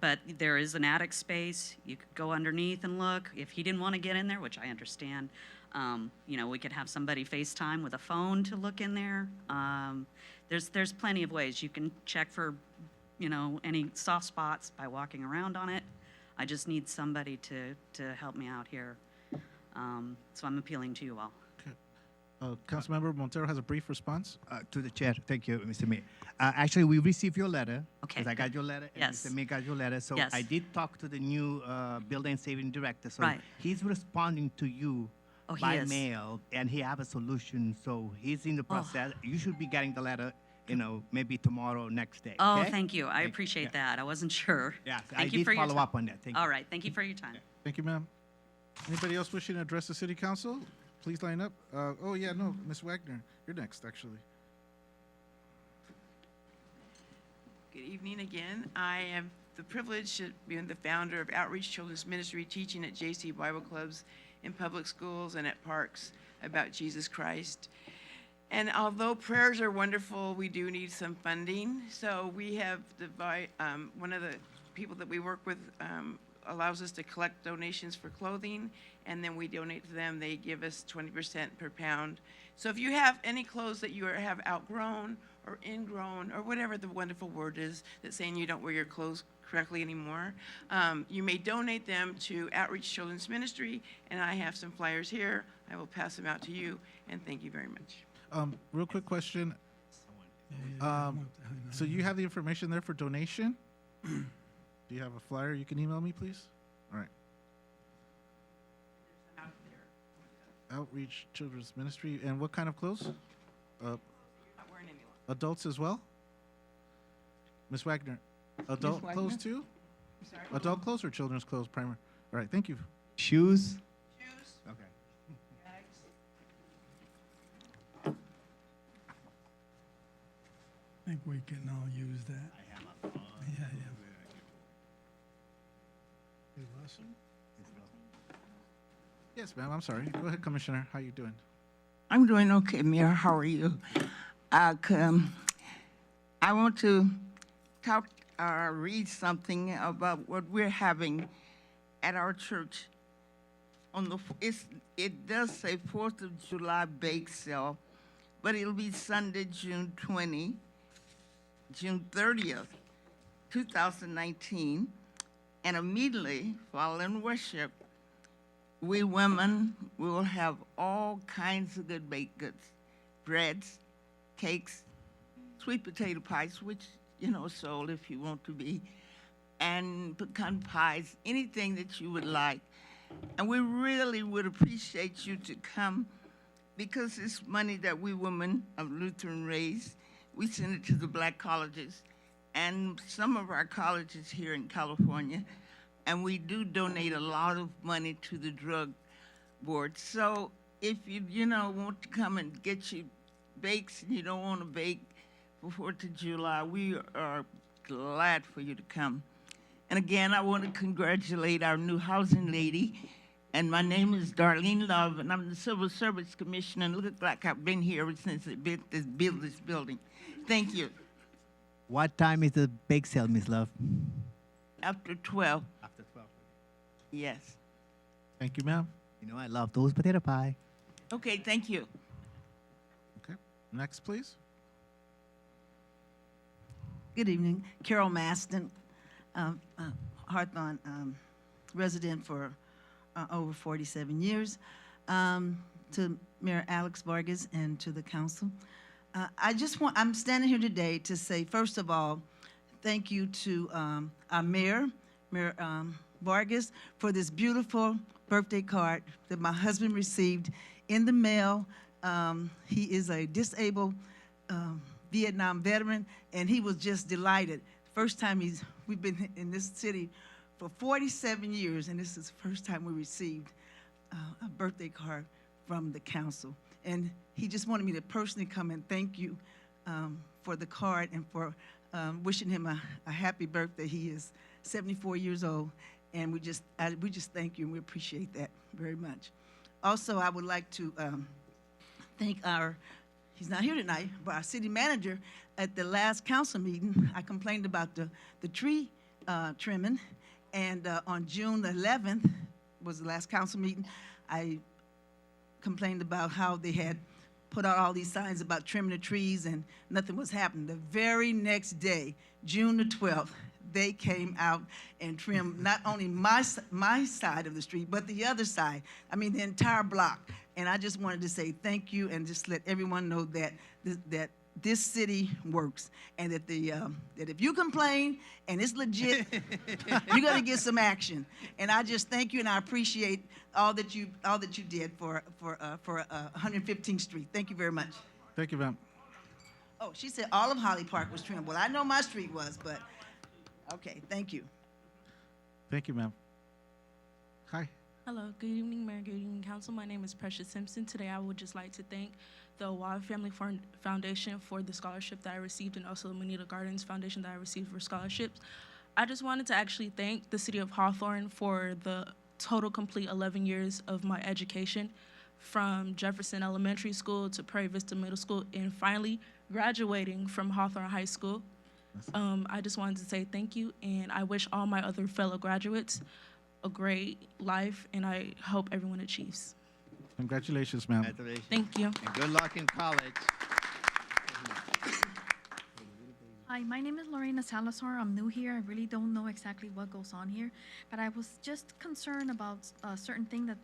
But there is an attic space. You could go underneath and look. If he didn't want to get in there, which I understand, you know, we could have somebody FaceTime with a phone to look in there. There's plenty of ways. You can check for, you know, any soft spots by walking around on it. I just need somebody to help me out here. So I'm appealing to you all. Councilmember Montero has a brief response. To the chair. Thank you, Mr. Mayor. Actually, we received your letter. Okay. 'Cause I got your letter, and Yes. Mr. Mayor got your letter. So Yes. I did talk to the new building and safety director. So Right. he's responding to you Oh, he by is. mail, and he have a solution. So he's in the Oh. process. You should be getting the letter, you know, maybe tomorrow or next day. Oh, okay? thank you. I Thank- appreciate yeah. that. I wasn't sure. Yes, Thank I you did for your follow time. up on that. Thank you. All right. Thank you for your time. Thank you, ma'am. Anybody else wishing to address the city council? Please line up. Oh, yeah, no, Ms. Wagner, you're next, actually. Good evening again. I have the privilege of being the founder of Outreach Children's Ministry, teaching at JC Bible Clubs, in public schools, and at parks about Jesus Christ. And although prayers are wonderful, we do need some funding. So we have one of the people that we work with allows us to collect donations for clothing, and then we donate to them. They give us 20% per pound. So if you have any clothes that you have outgrown or ingrown or whatever the wonderful word is that's saying you don't wear your clothes correctly anymore, you may donate them to Outreach Children's Ministry, and I have some flyers here. I will pass them out to you, and thank you very much. Real quick question. So you have the information there for donation? Do you have a flyer you can email me, please? All right. Outreach Children's Ministry. And what kind of clothes? Not wearing any. Adults as well? Ms. Wagner, adult clothes too? Sorry? Adult clothes or children's clothes primer? All right, thank you. Shoes? Shoes, Okay. bags. I think we can all use that. Yeah, yeah. Hey, Russell? Yes, ma'am, I'm sorry. Go ahead, Commissioner. How you doing? I'm doing okay, Mayor. How are you? I want to read something about what we're having at our church. It does say 4th of July bake sale, but it'll be Sunday, June 30th, 2019, and immediately following worship, we women will have all kinds of good baked goods, breads, cakes, sweet potato pies, which, sold if you want to be, and pecan pies, anything that you would like. And we really would appreciate you to come because it's money that we women of Lutheran raised. We send it to the black colleges and some of our colleges here in California. And we do donate a lot of money to the drug board. So if you, want to come and get you bakes and you don't want to bake for 4th of July, we are glad for you to come. And again, I want to congratulate our new housing lady. And my name is Darlene Love, and I'm the Civil Service Commissioner, and look like I've been here ever since they built this building. Thank you. What time is the bake sale, Miss Love? After 12. After 12. Yes. Thank you, ma'am. I love those potato pie. Okay, thank you. Okay. Next, please. Good evening. Carol Maston, Hawthorne resident for over 47 years. To Mayor Alex Vargas and to the council. I'm standing here today to say, first of all, thank you to our Mayor Vargas, for this beautiful birthday card that my husband received in the mail. He is a disabled Vietnam veteran, and he was just delighted. First time we've been in this city for 47 years, and this is the first time we received a birthday card from the council. And he just wanted me to personally come and thank you for the card and for wishing him a happy birthday. He is 74 years old, and we just thank you, and we appreciate that very much. Also, I would like to thank he's not here tonight, but our city manager. At the last council meeting, I complained about the tree trimming, and on June 11th was the last council meeting, I complained about how they had put out all these signs about trimming the trees and nothing was happening. The very next day, June the 12th, they came out and trimmed not only my side of the street, but the other side. I mean, the entire block. And I just wanted to say thank you and just let everyone know that this city works, and that that if you complain and it's legit, you're gonna get some action. And I just thank you, and I appreciate all that you did for 115th Street. Thank you very much. Thank you, ma'am. Oh, she said all of Holly Park was trimmed. Well, I know my street was, but okay. Thank you. Thank you, ma'am. Hi. Hello, good evening, Mayor, good evening, Council. My name is Precious Simpson. Today I would just like to thank the Wild Family Foundation for the scholarship that I received, and also the Moneta Gardens Foundation that I received for scholarships. I just wanted to actually thank the City of Hawthorne for the total complete 11 years of my education. from Jefferson Elementary School to Prairie Vista Middle School and finally graduating from Hawthorne High School. I just wanted to say thank you, and I wish all my other fellow graduates a great life, and I hope everyone achieves. Congratulations, ma'am. Congratulations. Thank you. And good luck in college. Hi, my name is Lorena Salazar. I'm new here. I really don't know exactly what goes on here, but I was just concerned about a certain thing that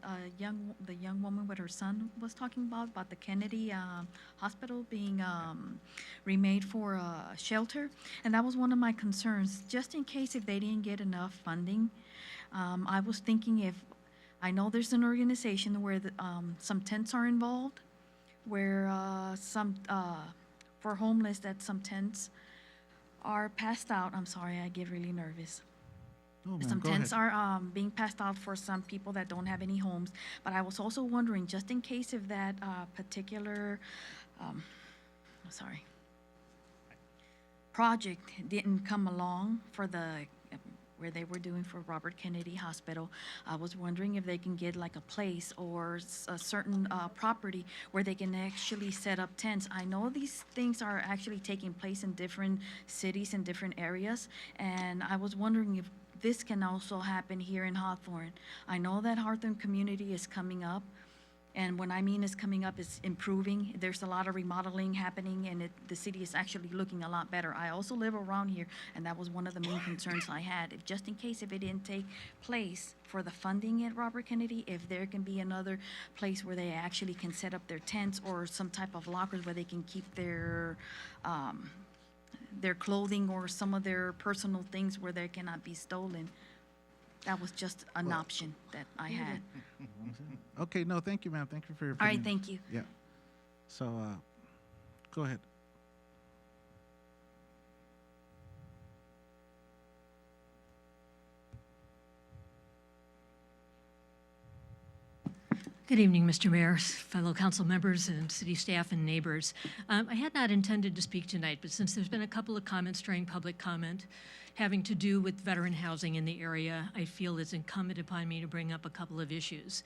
the young woman with her son was talking about the Kennedy Hospital being remade for a shelter, and that was one of my concerns. Just in case if they didn't get enough funding, I was thinking if I know there's an organization where some tents are involved, where some for homeless that some tents are passed out. I'm sorry, I get really nervous. Oh, ma'am, Some go tents ahead. are being passed out for some people that don't have any homes. But I was also wondering, just in case if that particular, project didn't come along for where they were doing for Robert Kennedy Hospital, I was wondering if they can get like a place or a certain property where they can actually set up tents. I know these things are actually taking place in different cities and different areas, and I was wondering if this can also happen here in Hawthorne. I know that Hawthorne community is coming up, and when I mean is coming up, is improving. There's a lot of remodeling happening, and the city is actually looking a lot better. I also live around here, and that was one of the main concerns I had. If just in case if it didn't take place for the funding at Robert Kennedy, if there can be another place where they actually can set up their tents or some type of lockers where they can keep their clothing or some of their personal things where they cannot be stolen. That was just an option that I had. Okay, no, thank you, ma'am. Thank you for your All right, opinion. thank you. Yeah. So, go ahead. Good evening, Mr. Mayor, fellow council members, and city staff and neighbors. I had not intended to speak tonight, but since there's been a couple of comments during public comment having to do with veteran housing in the area, I feel it's incumbent upon me to bring up a couple of issues.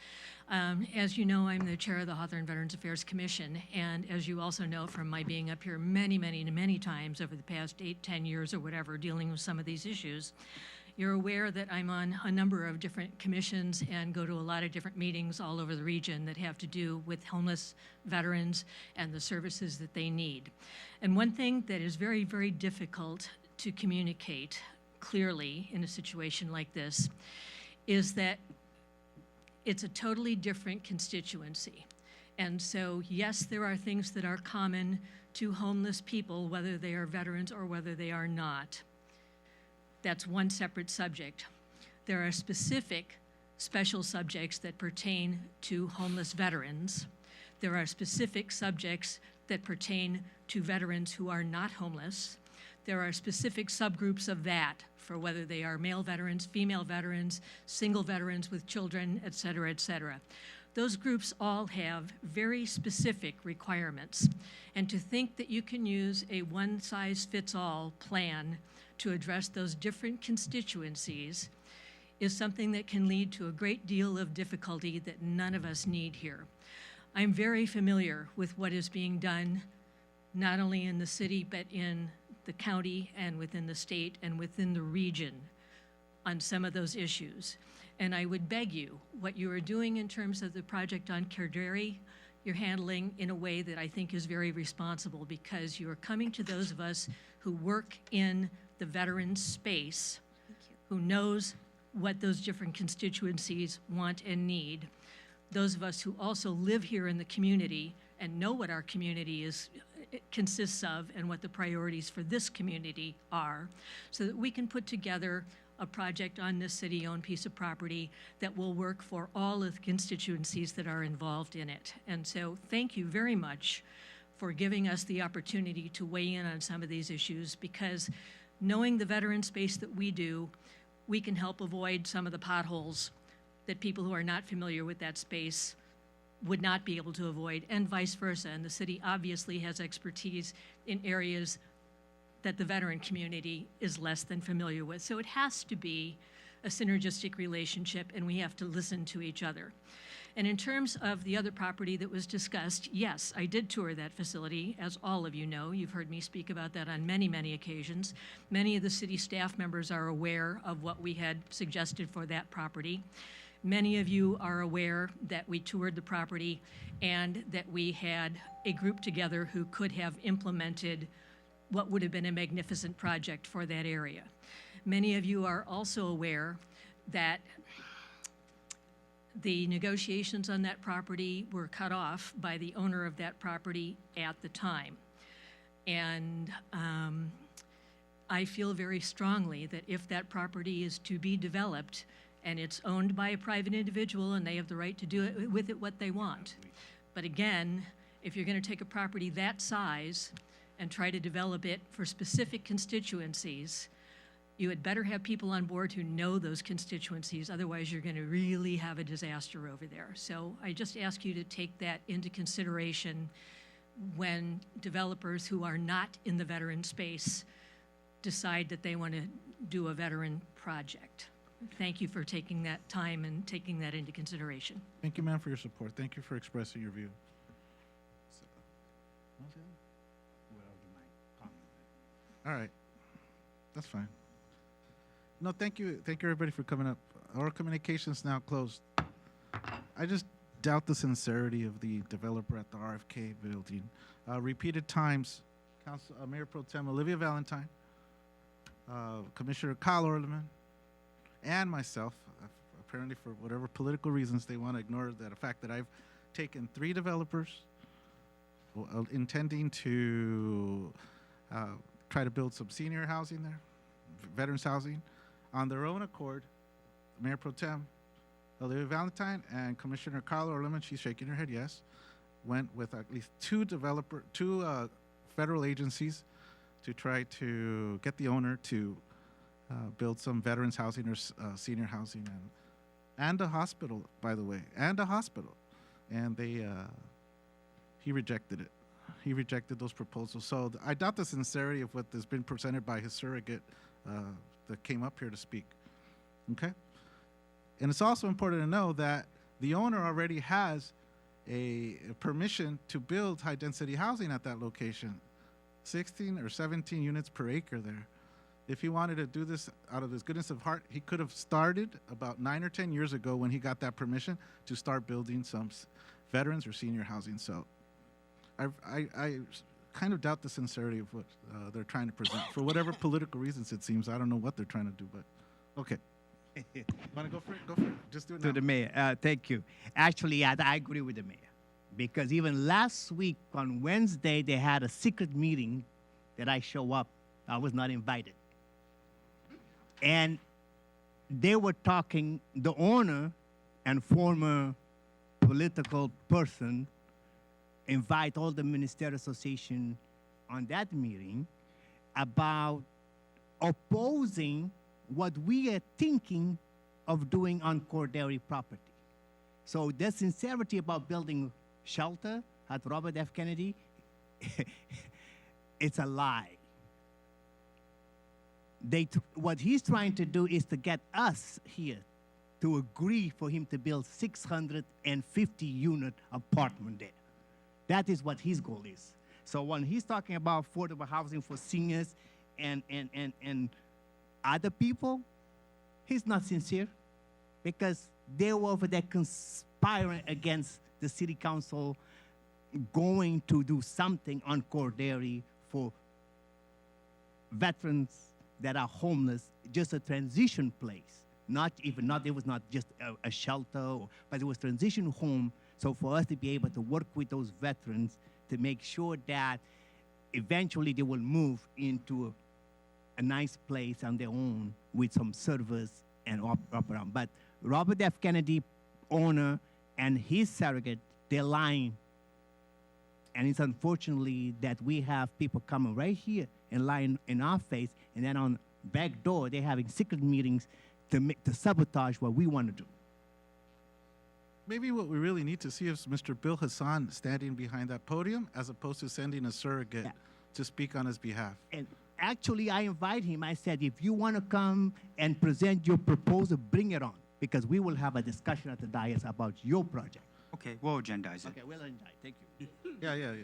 As you know, I'm the chair of the Hawthorne Veterans Affairs Commission, and as you also know from my being up here many times over the past 8-10 years or whatever, dealing with some of these issues, you're aware that I'm on a number of different commissions and go to a lot of different meetings all over the region that have to do with homeless veterans and the services that they need. And one thing that is very, very difficult to communicate clearly in a situation like this is that it's a totally different constituency. And so, yes, there are things that are common to homeless people, whether they are veterans or whether they are not. That's one separate subject. There are specific special subjects that pertain to homeless veterans. There are specific subjects that pertain to veterans who are not homeless. There are specific subgroups of that for whether they are male veterans, female veterans, single veterans with children, et cetera, et cetera. Those groups all have very specific requirements. And to think that you can use a one-size-fits-all plan to address those different constituencies is something that can lead to a great deal of difficulty that none of us need here. I'm very familiar with what is being done, not only in the city, but in the county and within the state and within the region on some of those issues. And I would beg you, what you are doing in terms of the project on Carderi, you're handling in a way that I think is very responsible, because you are coming to those of us who work in the veteran space, who knows what those different constituencies want and need. Those of us who also live here in the community and know what our community consists of and what the priorities for this community are, so that we can put together a project on this city-owned piece of property that will work for all of the constituencies that are involved in it. And so thank you very much for giving us the opportunity to weigh in on some of these issues, because knowing the veteran space that we do, we can help avoid some of the potholes that people who are not familiar with that space would not be able to avoid, and vice versa. And the city obviously has expertise in areas that the veteran community is less than familiar with. So it has to be a synergistic relationship, and we have to listen to each other. And in terms of the other property that was discussed, yes, I did tour that facility, as all of you know. You've heard me speak about that on many, many occasions. Many of the city staff members are aware of what we had suggested for that property. Many of you are aware that we toured the property and that we had a group together who could have implemented what would have been a magnificent project for that area. Many of you are also aware that the negotiations on that property were cut off by the owner of that property at the time. And I feel very strongly that if that property is to be developed and it's owned by a private individual and they have the right to do it with it what they want. But again, if you're going to take a property that size and try to develop it for specific constituencies, you had better have people on board who know those constituencies, otherwise you're going to really have a disaster over there. So I just ask you to take that into consideration when developers who are not in the veteran space decide that they want to do a veteran project. Thank you for taking that time and taking that into consideration. Thank you, ma'am, for your support. Thank you for expressing your view. All right, that's fine. No, thank you everybody for coming up. Our communication's now closed. I just doubt the sincerity of the developer at the RFK building. Repeated times, Mayor Pro Tem Olivia Valentine, Commissioner Kyle Orleman, and myself, apparently for whatever political reasons they want to ignore the fact that I've taken 3 developers intending to try to build some senior housing there, veterans housing, on their own accord. Mayor Pro Tem Olivia Valentine and Commissioner Carla Orleman, she's shaking her head yes, went with at least 2 federal agencies to try to get the owner to build some veterans housing or senior housing, and a hospital, by the way, and a hospital. And he rejected it. He rejected those proposals. So I doubt the sincerity of what has been presented by his surrogate that came up here to speak. Okay? And it's also important to know that the owner already has a permission to build high-density housing at that location, 16 or 17 units per acre there. If he wanted to do this out of his goodness of heart, he could have started about 9 or 10 years ago when he got that permission to start building some veterans or senior housing. So I kind of doubt the sincerity of what they're trying to present. For whatever political reasons it seems, I don't know what they're trying to do, but okay. Want to go for it? Go for it. Just do it now. To the mayor, thank you. Actually, I agree with the mayor, because even last week on Wednesday, they had a secret meeting that I show up. I was not invited. And they were talking, the owner and former political person invite all the ministerial association on that meeting about opposing what we are thinking of doing on Corderi property. So the sincerity about building shelter at Robert F. Kennedy, it's a lie. What he's trying to do is to get us here to agree for him to build 650-unit apartment there. That is what his goal is. So when he's talking about affordable housing for seniors and other people, he's not sincere, because they were over there conspiring against the city council going to do something on Corderi for veterans that are homeless, just a transition place. It was not just a shelter, but it was transition home. So for us to be able to work with those veterans to make sure that eventually they will move into a nice place on their own with some service and up around. But Robert F. Kennedy owner and his surrogate, they're lying. And it's unfortunately that we have people coming right here and lying in our face, and then on back door, they're having secret meetings to sabotage what we want to do. Maybe what we really need to see is Mr. Bill Hassan standing behind that podium as opposed to sending a surrogate to speak on his behalf. And actually, I invite him. I said, if you want to come and present your proposal, bring it on, because we will have a discussion at the dais about your project. Okay, we'll agendize it. Okay, well, thank you. Yeah.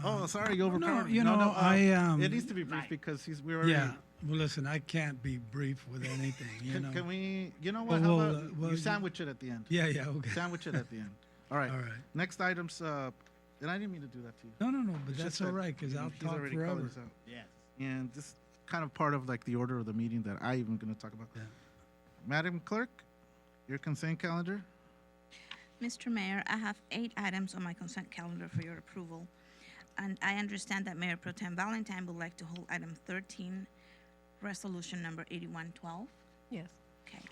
Oh, sorry, you overpowered. you No, know, it needs to be brief because we're already. Yeah, well, listen, I can't be brief with anything, you know. Can we, you know what, Well, how well, about well, you you- sandwich it at the end? Yeah, okay. Sandwich it at the end. All right. All right. Next item's, and I didn't mean to do that to you. No, but It's that's just all that right, because I'll he's talk already called forever. us out. Yes. And this is kind of part of like the order of the meeting that I even gonna talk about. Yeah. Madam Clerk, your consent calendar? Mr. Mayor, I have 8 items on my consent calendar for your approval. And I understand that Mayor Pro Tem Valentine would like to hold item 13, resolution number 8112. Yes. Okay.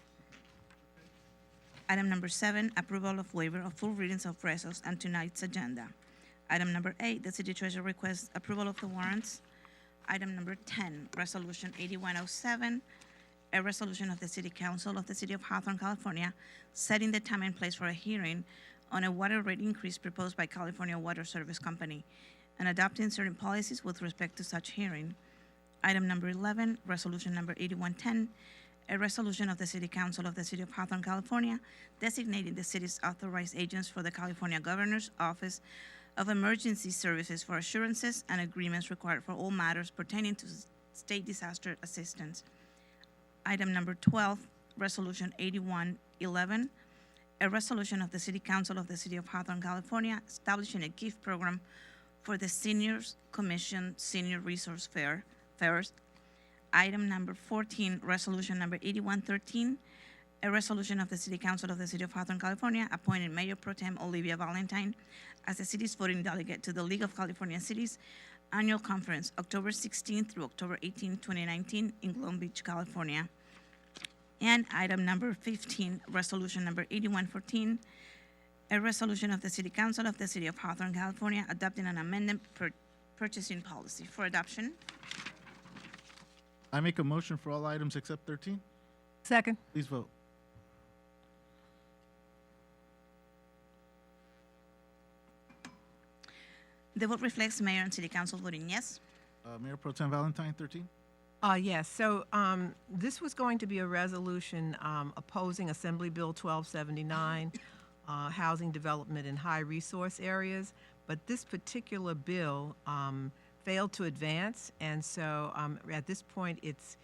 Item number 7, approval of waiver of full readings of resos on tonight's agenda. Item number 8, the city treasurer requests approval of the warrants. Item number 10, resolution 8107, a resolution of the City Council of the City of Hawthorne, California, setting the time and place for a hearing on a water rate increase proposed by California Water Service Company and adopting certain policies with respect to such hearing. Item number 11, resolution number 8110, a resolution of the City Council of the City of Hawthorne, California, designating the city's authorized agents for the California Governor's Office of Emergency Services for assurances and agreements required for all matters pertaining to state disaster assistance. Item number 12, resolution 8111, a resolution of the City Council of the City of Hawthorne, California, establishing a gift program for the Seniors Commission Senior Resource Fairs. Item number 14, resolution number 8113, a resolution of the City Council of the City of Hawthorne, California, appointing Mayor Pro Tem Olivia Valentine as the city's voting delegate to the League of California Cities Annual Conference, October 16 through October 18, 2019, in Long Beach, California. And item number 15, resolution number 8114, a resolution of the City Council of the City of Hawthorne, California, adopting an amendment purchasing policy for adoption. I make a motion for all items except 13. Second. Please vote. The vote reflects Mayor and City Council voting yes. Mayor Pro Tem Valentine, 13. Yes, so this was going to be a resolution opposing Assembly Bill 1279, housing development in high resource areas, but this particular bill failed to advance, and so at this point it's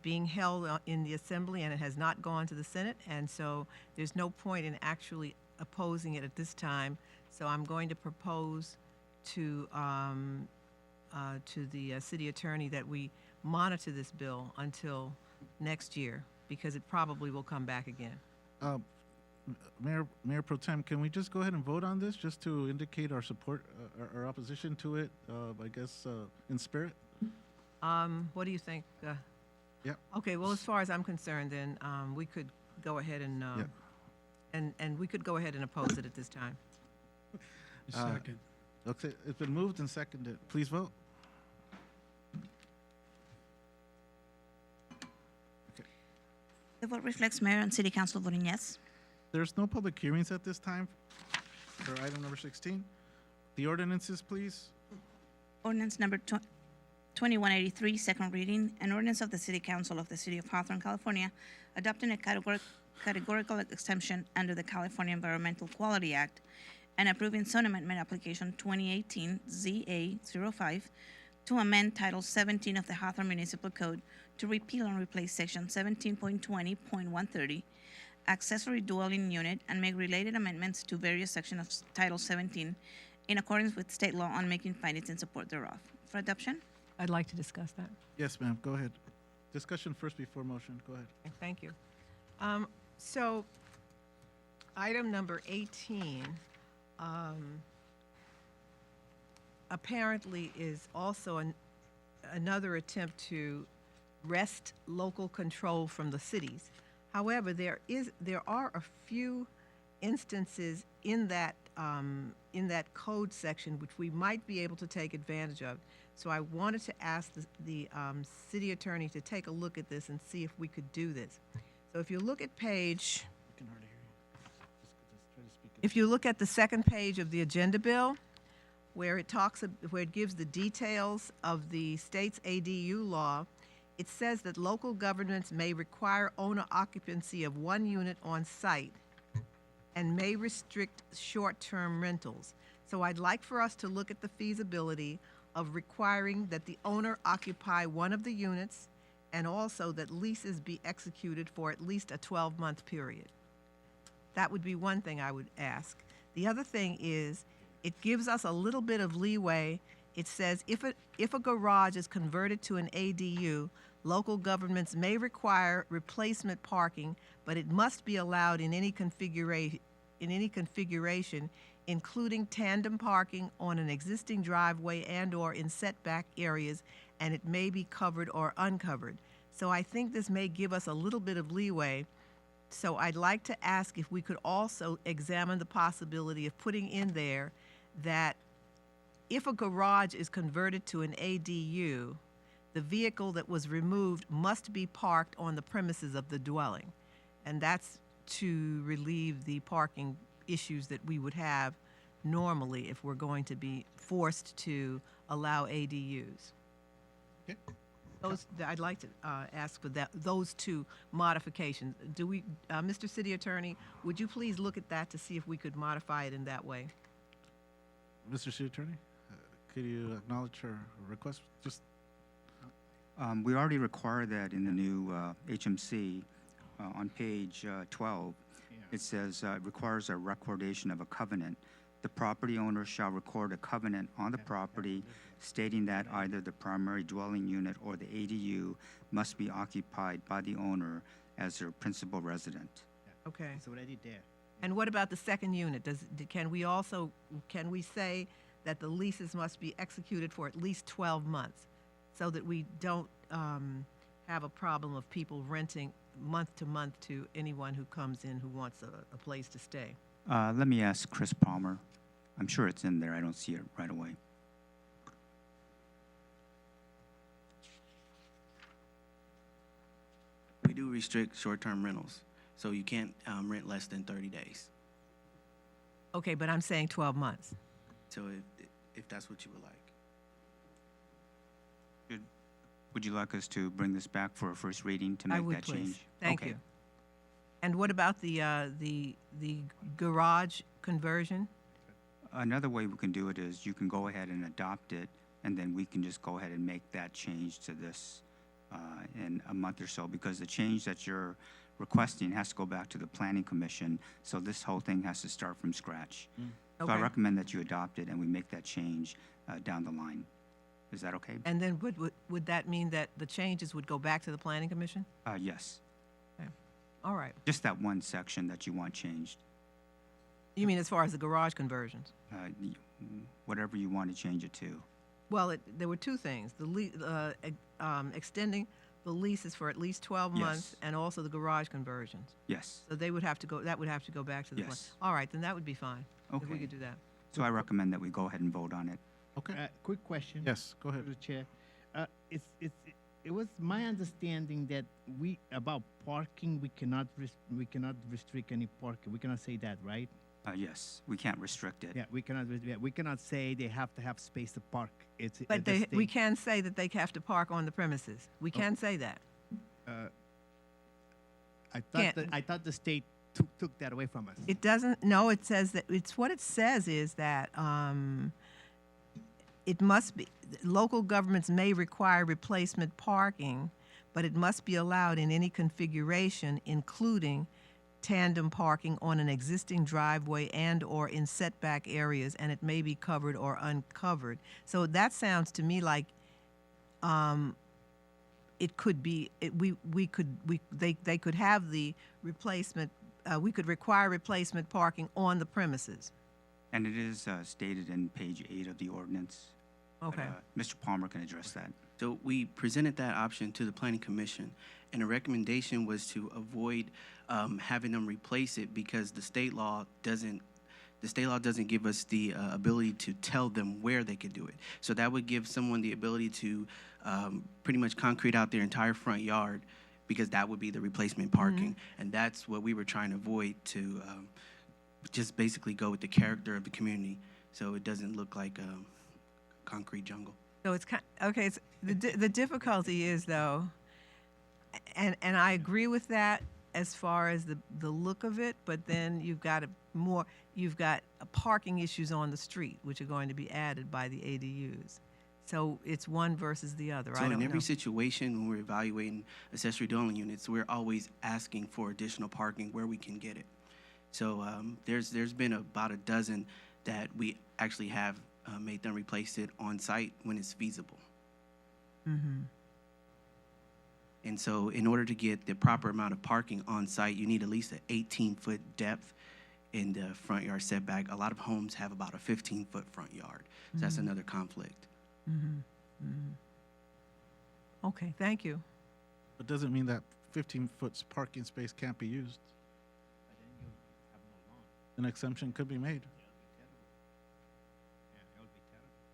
being held in the Assembly and it has not gone to the Senate, and so there's no point in actually opposing it at this time. So I'm going to propose to the city attorney that we monitor this bill until next year, because it probably will come back again. Mayor Pro Tem, can we just go ahead and vote on this, just to indicate our support, our opposition to it, I guess, in spirit? What do you think? Yeah. Okay, well, as far as I'm concerned, then we could go ahead and, and we could go ahead and oppose it at this time. Second. Okay, it's been moved and seconded. Please vote. The vote reflects Mayor and City Council voting yes. There's no public hearings at this time for item number 16. The ordinances, please. Ordinance number 2183, second reading, an ordinance of the City Council of the City of Hawthorne, California, adopting a categorical exemption under the California Environmental Quality Act and approving zone amendment application 2018 ZA05 to amend Title 17 of the Hawthorne Municipal Code to repeal and replace Section 17.20.130, accessory dwelling unit, and make related amendments to various sections of Title 17 in accordance with state law on making findings in support thereof. For adoption? I'd like to discuss that. Yes, ma'am, go ahead. Discussion first before motion, go ahead. Thank you. So, item number 18 apparently is also another attempt to wrest local control from the cities. However, there are a few instances in that code section which we might be able to take advantage of. So I wanted to ask the city attorney to take a look at this and see if we could do this. So if you look at page, if you look at the second page of the agenda bill, where where it gives the details of the state's ADU law, it says that local governments may require owner occupancy of one unit on site and may restrict short-term rentals. So I'd like for us to look at the feasibility of requiring that the owner occupy one of the units and also that leases be executed for at least a 12-month period. That would be one thing I would ask. The other thing is, it gives us a little bit of leeway. It says if a garage is converted to an ADU, local governments may require replacement parking, but it must be allowed in any configuration, including tandem parking on an existing driveway and/or in setback areas, and it may be covered or uncovered. So I think this may give us a little bit of leeway. So I'd like to ask if we could also examine the possibility of putting in there that if a garage is converted to an ADU, the vehicle that was removed must be parked on the premises of the dwelling. And that's to relieve the parking issues that we would have normally if we're going to be forced to allow ADUs. Okay. I'd like to ask for those two modifications. Mr. City Attorney, would you please look at that to see if we could modify it in that way? Mr. City Attorney, could you acknowledge her request? We already require that in the new HMC on page 12. It says it requires a recordation of a covenant. The property owner shall record a covenant on the property stating that either the primary dwelling unit or the ADU must be occupied by the owner as their principal resident. Okay. It's already there. And what about the second unit? Can we say that the leases must be executed for at least 12 months so that we don't have a problem of people renting month to month to anyone who comes in who wants a place to stay? Let me ask Chris Palmer. I'm sure it's in there. I don't see it right away. We do restrict short-term rentals, so you can't rent less than 30 days. Okay, but I'm saying 12 months. So if that's what you would like. Would you like us to bring this back for a first reading to I make would, that please. change? Thank Okay. you. And what about the garage conversion? Another way we can do it is you can go ahead and adopt it, and then we can just go ahead and make that change to this in a month or so, because the change that you're requesting has to go back to the Planning Commission, so this whole thing has to start from scratch. So I Okay. recommend that you adopt it and we make that change down the line. Is that okay? And then would that mean that the changes would go back to the Planning Commission? Yes. All right. Just that one section that you want changed. You mean as far as the garage conversions? Whatever you want to change it to. Well, there were two things: extending the leases for at least 12 months, Yes. and also the garage conversions. Yes. So they would have to go. That would have to go back to the. Yes. All right, then that would be fine. If we Okay. could do that. So I recommend that we go ahead and vote on it. Okay. Quick question. Yes, go ahead. Through the chair. It was my understanding that about parking, we cannot restrict any parking. We cannot say that, right? Yes, we can't restrict it. Yeah, we cannot say they have to have space to park. It's But at the we state. can say that they have to park on the premises. We can say that. I thought the state took that away from us. It doesn't. No, it says that. It's what it says is that it must be. Local governments may require replacement parking, but it must be allowed in any configuration, including tandem parking on an existing driveway and/or in setback areas, and it may be covered or uncovered. So that sounds to me like it could be. They could have the replacement. We could require replacement parking on the premises. And it is stated in page 8 of the ordinance. Okay. But, Mr. Palmer can address that. So we presented that option to the Planning Commission, and the recommendation was to avoid having them replace it because the state law doesn't give us the ability to tell them where they could do it. So that would give someone the ability to pretty much concrete out their entire front yard, because that would be the replacement parking. And that's what we were trying to avoid, to just basically go with the character of the community. so it doesn't look like a concrete jungle. So it's okay. It's the difficulty is though, and I agree with that as far as the look of it. But then you've got parking issues on the street, which are going to be added by the ADUs. So it's one versus the other. So I don't in every know. situation when we're evaluating accessory dwelling units, we're always asking for additional parking where we can get it. So there's been about a dozen that we actually have made them replace it on site when it's feasible. Mm-hmm. And so in order to get the proper amount of parking on site, you need at least an 18-foot depth in the front yard setback. A lot of homes have about a 15-foot front yard. So that's Mhm. another conflict. Mm-hmm. Mm-hmm. Okay, thank you. But doesn't mean that 15-foot parking space can't be used. An exemption could be made.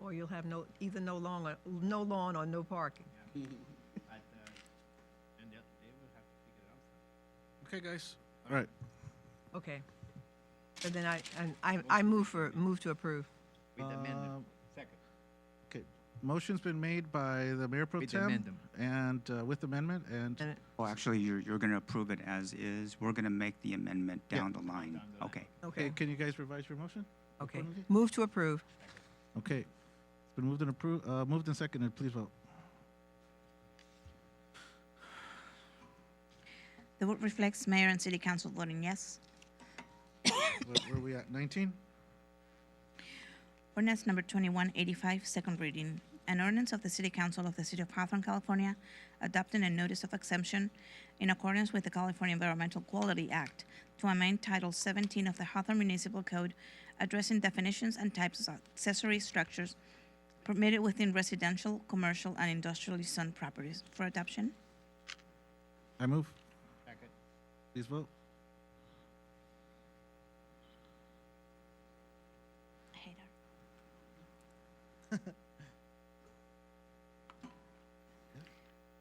Or you'll have either no lawn or no parking. Okay, guys. All right. Okay. And then I move to approve. With amendment. Second. Okay. Motion's been made by the Mayor Pro With Tem amendment. and with amendment and Well, actually, you're going to approve it as is. We're going to make the amendment down the line. Okay. Okay. Can you guys revise your motion? Okay. accordingly? Move to approve. Okay. It's been moved and seconded. Please vote. The vote reflects mayor and city council voting yes. Where are we at? 19? Ordinance number 2185, second reading. An ordinance of the City Council of the City of Hawthorne, California, adopting a notice of exemption in accordance with the California Environmental Quality Act to amend Title 17 of the Hawthorne Municipal Code, addressing definitions and types of accessory structures permitted within residential, commercial, and industrially zoned properties for adoption. I move. Second. Please vote.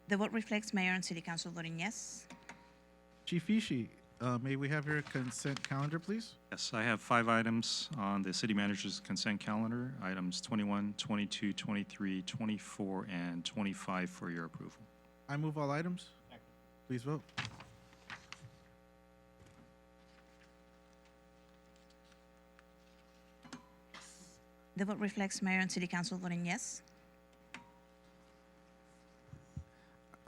The vote reflects mayor and city council voting yes. Chief Ishii, may we have your consent calendar, please? Yes, I have 5 items on the city manager's consent calendar, items 21, 22, 23, 24, and 25 for your approval. I move all items. Please vote. The vote reflects mayor and city council voting yes.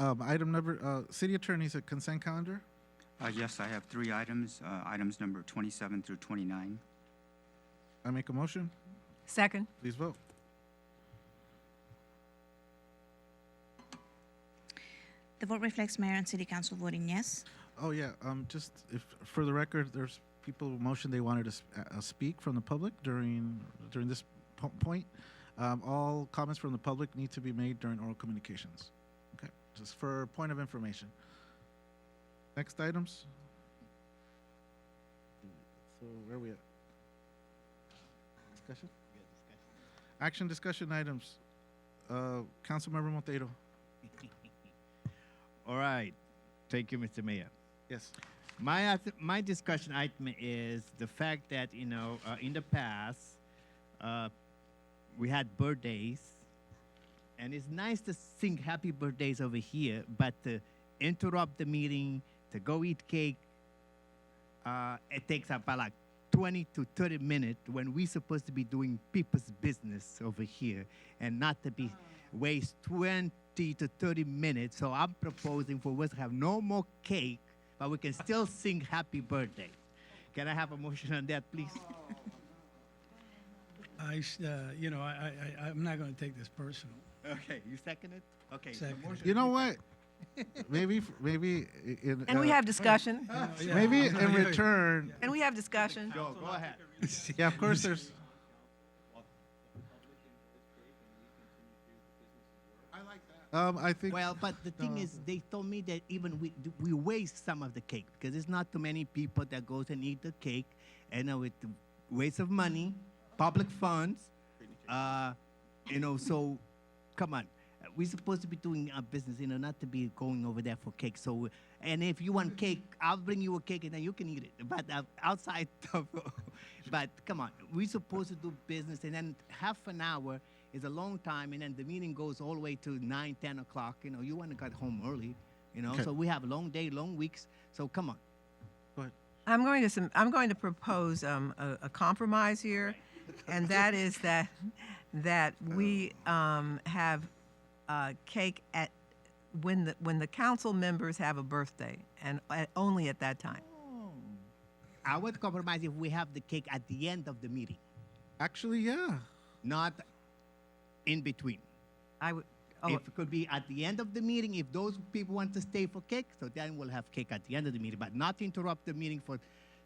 Item number, city attorney's consent calendar. Yes, I have 3 items, items number 27 through 29. I make a motion. Second. Please vote. The vote reflects mayor and city council voting yes. Oh, yeah, just if, for the record, there's people who motioned they wanted to speak from the public during this point. All comments from the public need to be made during oral communications. Okay, just for point of information. Next items. So where are we at? Discussion? Action discussion items. Councilmember Monteiro. All right. Thank you, Mr. Mayor. Yes. My discussion item is the fact that, in the past, we had birthdays, and it's nice to sing happy birthdays over here, but to interrupt the meeting, to go eat cake, it takes about like 20 to 30 minutes when we're supposed to be doing people's business over here and not to be waste 20 to 30 minutes. So I'm proposing for us to have no more cake, but we can still sing happy birthday. Can I have a motion on that, please? I'm not going to take this personal. Okay, you second it? Okay. Second. You know what? maybe in. And we have discussion. Maybe in return. And we have discussion. Go ahead. Yeah, of course. There's. I think. Well, but the thing is, they told me that even we waste some of the cake because it's not too many people that goes and eat the cake, and with the waste of money, public funds, so come on. we're supposed to be doing our business, you know, not to be going over there for cake. So, and if you want cake, I'll bring you a cake and then you can eat it. But outside of, but come on, we're supposed to do business, and then half an hour is a long time, and then the meeting goes all the way to 9, 10 o'clock. You know, you want to get home early, you know. Okay. So we have a long day, long weeks. So come on. Go ahead. I'm going to propose a compromise here, and that is that we have cake at when the council members have a birthday, and only at that time. I would compromise if we have the cake at the end of the meeting, Actually, yeah. not in between. I would. If it could be at the end of the meeting, if those people want to stay for cake, so then we'll have cake at the end of the meeting, but not interrupt the meeting for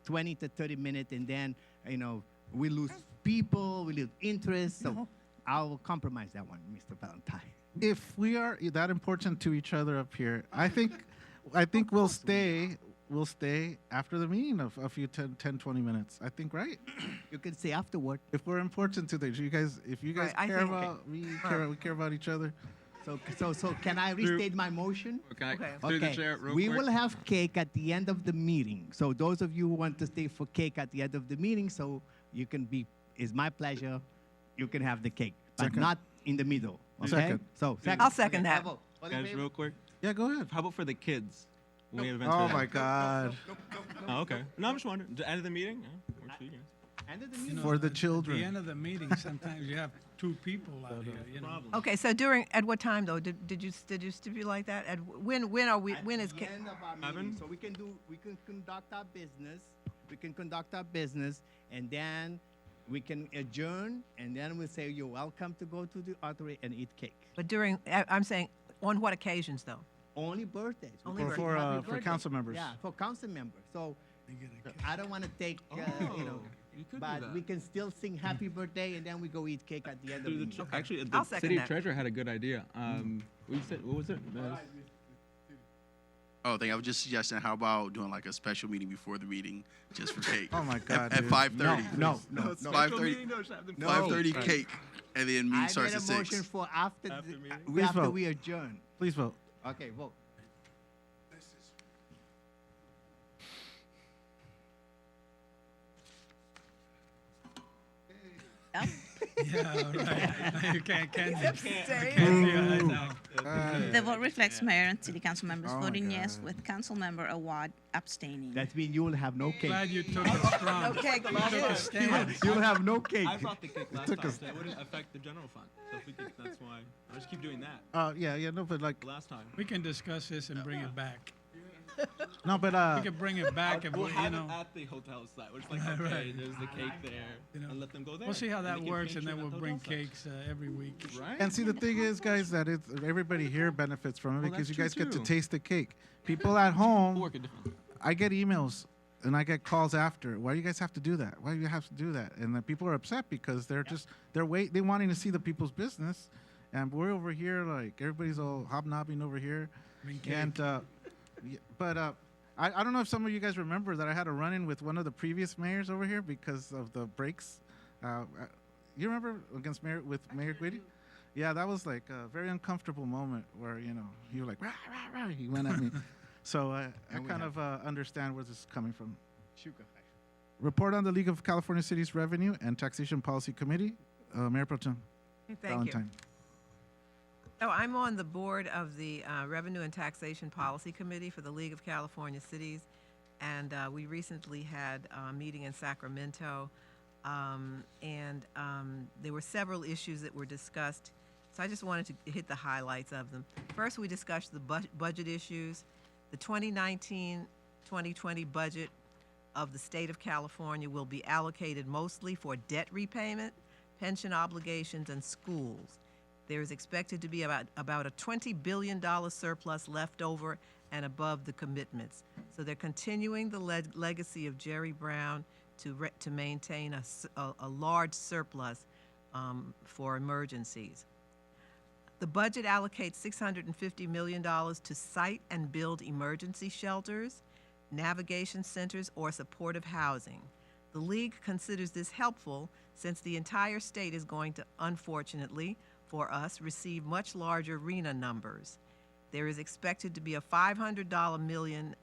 20 to 30 minutes, and then, you know, we lose people, we lose interest. So I'll compromise that one, Mr. Valentine. If we are that important to each other up here, I think we'll stay after the meeting of a few 10, 20 minutes. I think, right? You can say afterward. If we're important to you guys, if you guys Right, I care think- about, we care about each other. So can I restate my motion? Okay. Okay. Through the chair, real We quick. will have cake at the end of the meeting. So those of you who want to stay for cake at the end of the meeting, so you can be, it's my pleasure, you can have the cake, but Second. not in the middle. Okay? Second. So I'll second Okay, that. bravo. All in Guys, favor? real quick. Yeah, go ahead. How about for the kids? When we Oh eventually- my God. Oh, okay. No, I'm just wondering. The end of the meeting? Yeah, works for you guys. End of the You meeting. know, For the At children. the end of the meeting, sometimes you have two people out here, you know. Okay, so at what time though? Did you stipulate that? At when is At cake? the end of our Evan? meeting, so we can conduct our business, and then we can adjourn, and then we'll say you're welcome to go to the artery and eat cake. But I'm saying, on what occasions though? Only birthdays. We Only can birthdays. say happy For birthday. council members. Yeah, for council members. So They get a cake. I don't want to take, you know, You could do but that. we can still sing happy birthday, and then we go eat cake at the end of Through the the meeting. Actually, I'll the second city that. treasurer had a good idea. We said, what was it? Oh, I think I was just suggesting, how about doing like a special meeting before the meeting, just for cake? Oh my God, At dude. 5:30. No. It's No. 5:30. 5:30 Right. cake, and then I meeting made starts a at 6. motion for after Please vote. we adjourn. Please vote. Okay, vote. Yeah, right. You can't. The vote reflects mayor and city council members Oh my voting yes, God. with council member Awad abstaining. That means you will have no cake. Glad you took it strong. Okay, You took a stand. You'll have no cake. I brought the cake last took time, us- so it wouldn't affect the general fund. So if we could, that's why. I'll just keep doing that. Yeah, no, but like, Last time. We can discuss this and bring it back. no, but We can bring it back if We'll we, you have know. it at the hotel site. We're just like, Right, okay, right. there's the cake there, You know, and let them go there. We'll see how And that we can works, and feature then it we'll at the bring hotel site. cakes every week. Right? and see, the thing is, guys, that it's everybody here benefits from it Well, because you that's guys true, get to too. taste the cake. People at We'll home, work it different. I get emails and I get calls after. Why do you guys have to do that? Why do you have to do that? And the people are upset because they're wanting to see the people's business, and we're over here like everybody's all hobnobbing over here. Bring cake. And I don't know if some of you guys remember that I had a run-in with one of the previous mayors over here because of the breaks. You remember against Mayor Guidi? Yeah, that was like a very uncomfortable moment where he was like rah, rah, rah. He went at me. So I And we kind have- of understand where this is coming from. Report on the League of California Cities Revenue and Taxation Policy Committee. Mayor Pro Tem Thank you. Valentine. So I'm on the board of the Revenue and Taxation Policy Committee for the League of California Cities, and we recently had a meeting in Sacramento, and there were several issues that were discussed, so I just wanted to hit the highlights of them. First, we discussed the budget issues. The 2019-2020 budget of the state of California will be allocated mostly for debt repayment, pension obligations, and schools. There is expected to be about a $20 billion surplus left over and above the commitments. So they're continuing the legacy of Jerry Brown to maintain a large surplus for emergencies. The budget allocates $650 million to site and build emergency shelters, navigation centers, or supportive housing. The League considers this helpful since the entire state is going to, unfortunately, for us received much larger RENA numbers. There is expected to be a $500 million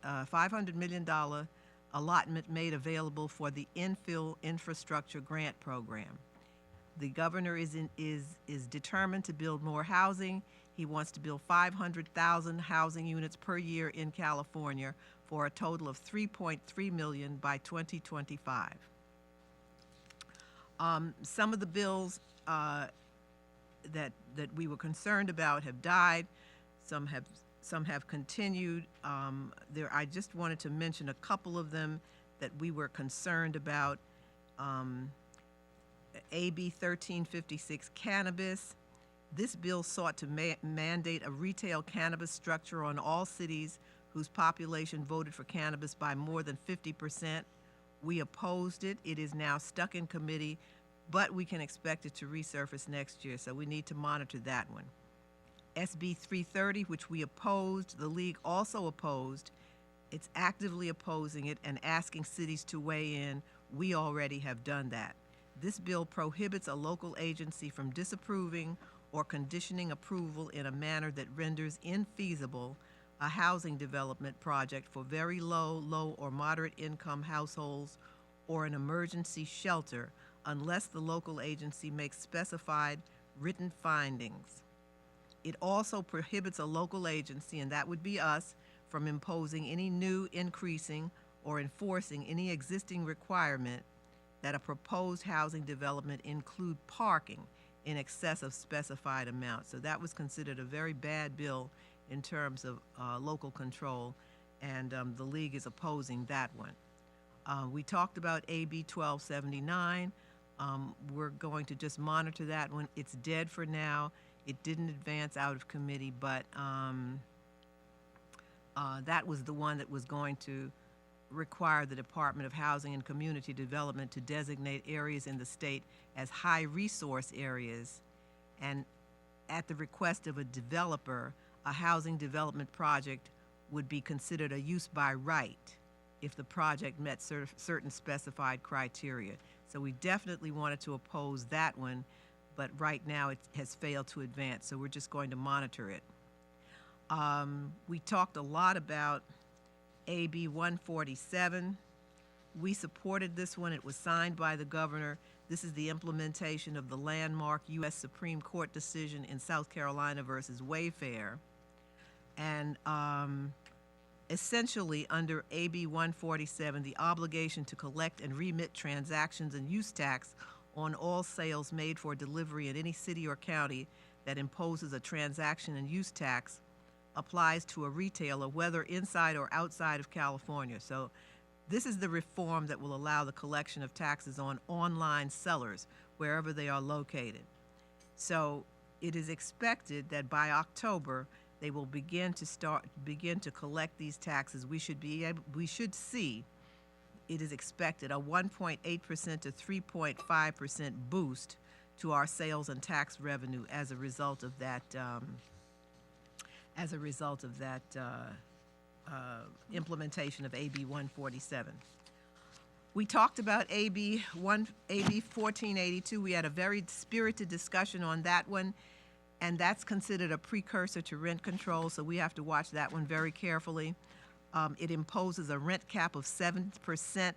allotment made available for the Infill Infrastructure Grant Program. The governor is determined to build more housing. He wants to build 500,000 housing units per year in California for a total of 3.3 million by 2025. Some of the bills that we were concerned about have died. Some have continued. I just wanted to mention a couple of them that we were concerned about. AB 1356 cannabis. This bill sought to mandate a retail cannabis structure on all cities whose population voted for cannabis by more than 50%. We opposed it. It is now stuck in committee, but we can expect it to resurface next year, so we need to monitor that one. SB 330, which we opposed, the League also opposed. It's actively opposing it and asking cities to weigh in. We already have done that. This bill prohibits a local agency from disapproving or conditioning approval in a manner that renders infeasible a housing development project for very low or moderate income households or an emergency shelter unless the local agency makes specified written findings. It also prohibits a local agency, and that would be us, from imposing any new, increasing, or enforcing any existing requirement that a proposed housing development include parking in excess of specified amounts. So that was considered a very bad bill in terms of local control, and the League is opposing that one. We talked about AB 1279. We're going to just monitor that one. It's dead for now. It didn't advance out of committee, but that was the one that was going to require the Department of Housing and Community Development to designate areas in the state as high resource areas, and at the request of a developer, a housing development project would be considered a use by right if the project met certain specified criteria. So we definitely wanted to oppose that one, but right now it has failed to advance, so we're just going to monitor it. We talked a lot about AB 147. We supported this one. It was signed by the governor. This is the implementation of the landmark U.S. Supreme Court decision in South Carolina versus Wayfair. And essentially, under AB 147, the obligation to collect and remit transactions and use tax on all sales made for delivery in any city or county that imposes a transaction and use tax applies to a retailer, whether inside or outside of California. So this is the reform that will allow the collection of taxes on online sellers wherever they are located. So it is expected that by October they will begin to collect these taxes. We should see, it is expected, a 1.8% to 3.5% boost to our sales and tax revenue as a result of that implementation of AB 147. We talked about AB 1482. We had a very spirited discussion on that one, and that's considered a precursor to rent control, so we have to watch that one very carefully. It imposes a rent cap of 7%.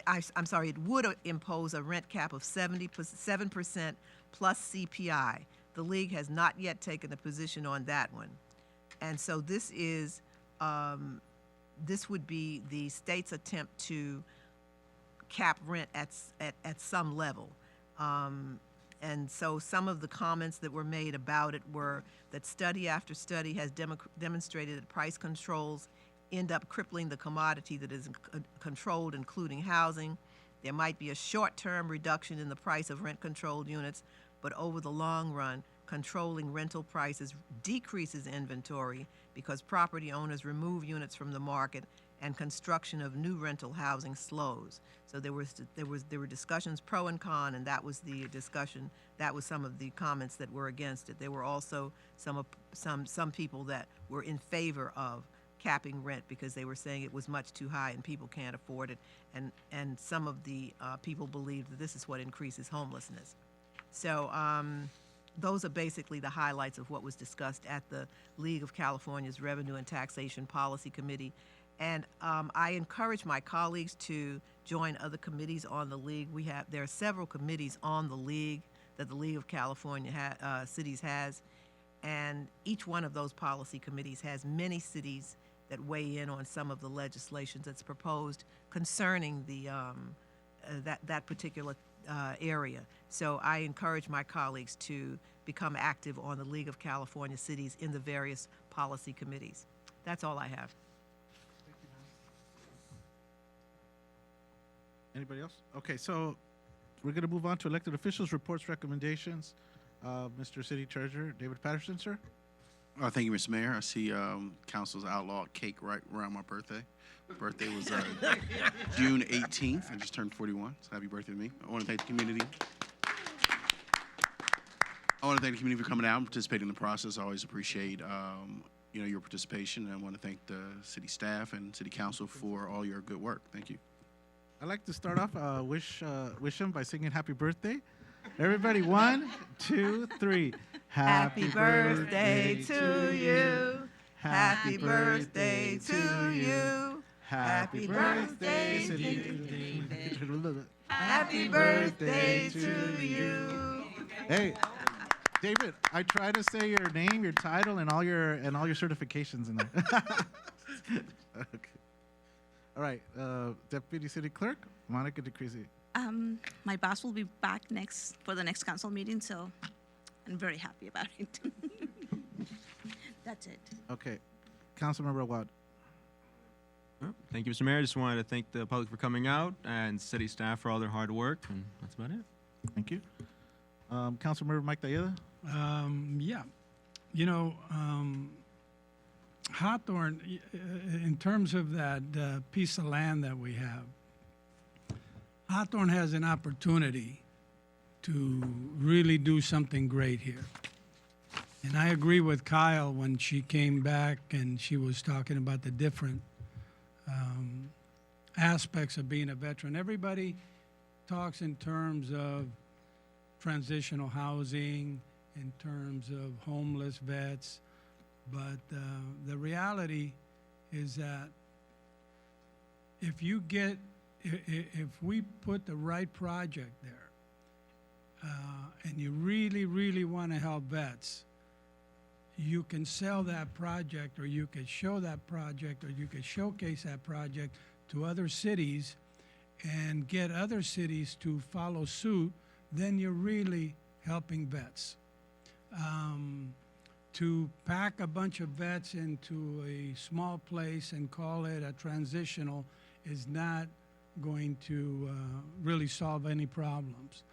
I'm sorry, it would impose a rent cap of 7% plus CPI. The League has not yet taken a position on that one. And so this is, this would be the state's attempt to cap rent at some level. And so some of the comments that were made about it were that study after study has demonstrated that price controls end up crippling the commodity that is controlled, including housing. There might be a short-term reduction in the price of rent-controlled units, but over the long run, controlling rental prices decreases inventory because property owners remove units from the market and construction of new rental housing slows. So there were discussions pro and con, and that was the discussion. That was some of the comments that were against it. There were also some people that were in favor of capping rent because they were saying it was much too high and people can't afford it. And some of the people believed that this is what increases homelessness. So those are basically the highlights of what was discussed at the League of California's Revenue and Taxation Policy Committee. And I encourage my colleagues to join other committees on the League. There are several committees on the League that the League of California cities has, and each one of those policy committees has many cities that weigh in on some of the legislation that's proposed concerning the that particular area. So I encourage my colleagues to become active on the League of California Cities in the various policy committees. That's all I have. Anybody else? Okay, so we're going to move on to elected officials, reports, recommendations. Mr. City Treasurer David Patterson, sir. Thank you, Mr. Mayor. I see council's outlawed cake right around my birthday. My birthday was June 18th. I just turned 41, so happy birthday to me. I want to thank the community. For coming out and participating in the process. I always appreciate your participation, and I want to thank the city staff and city council for all your good work. Thank you. I'd like to start off, wish him by singing happy birthday. Everybody, 1, 2, 3. Happy birthday to you. Happy birthday to you. Happy birthday to you. Happy birthday to you. Hey, David, I try to say your name, your title, and all your certifications in there. Okay. All right, Deputy City Clerk Monica DeCrisi. My boss will be back for the next council meeting, so I'm very happy about it. That's it. Okay, Councilmember Awad. Thank you, Mr. Mayor. I just wanted to thank the public for coming out and city staff for all their hard work, and that's about it. Thank you. Councilmember Mike Tayeda. Yeah, Hawthorne, in terms of that piece of land that we have, Hawthorne has an opportunity to really do something great here. And I agree with Kyle when she came back and she was talking about the different aspects of being a veteran. Everybody talks in terms of transitional housing, in terms of homeless vets, but the reality is that if we put the right project there, and you really, really want to help vets, you can sell that project, or you could show that project, or you could showcase that project to other cities and get other cities to follow suit, then you're really helping vets. To pack a bunch of vets into a small place and call it a transitional is not going to really solve any problems.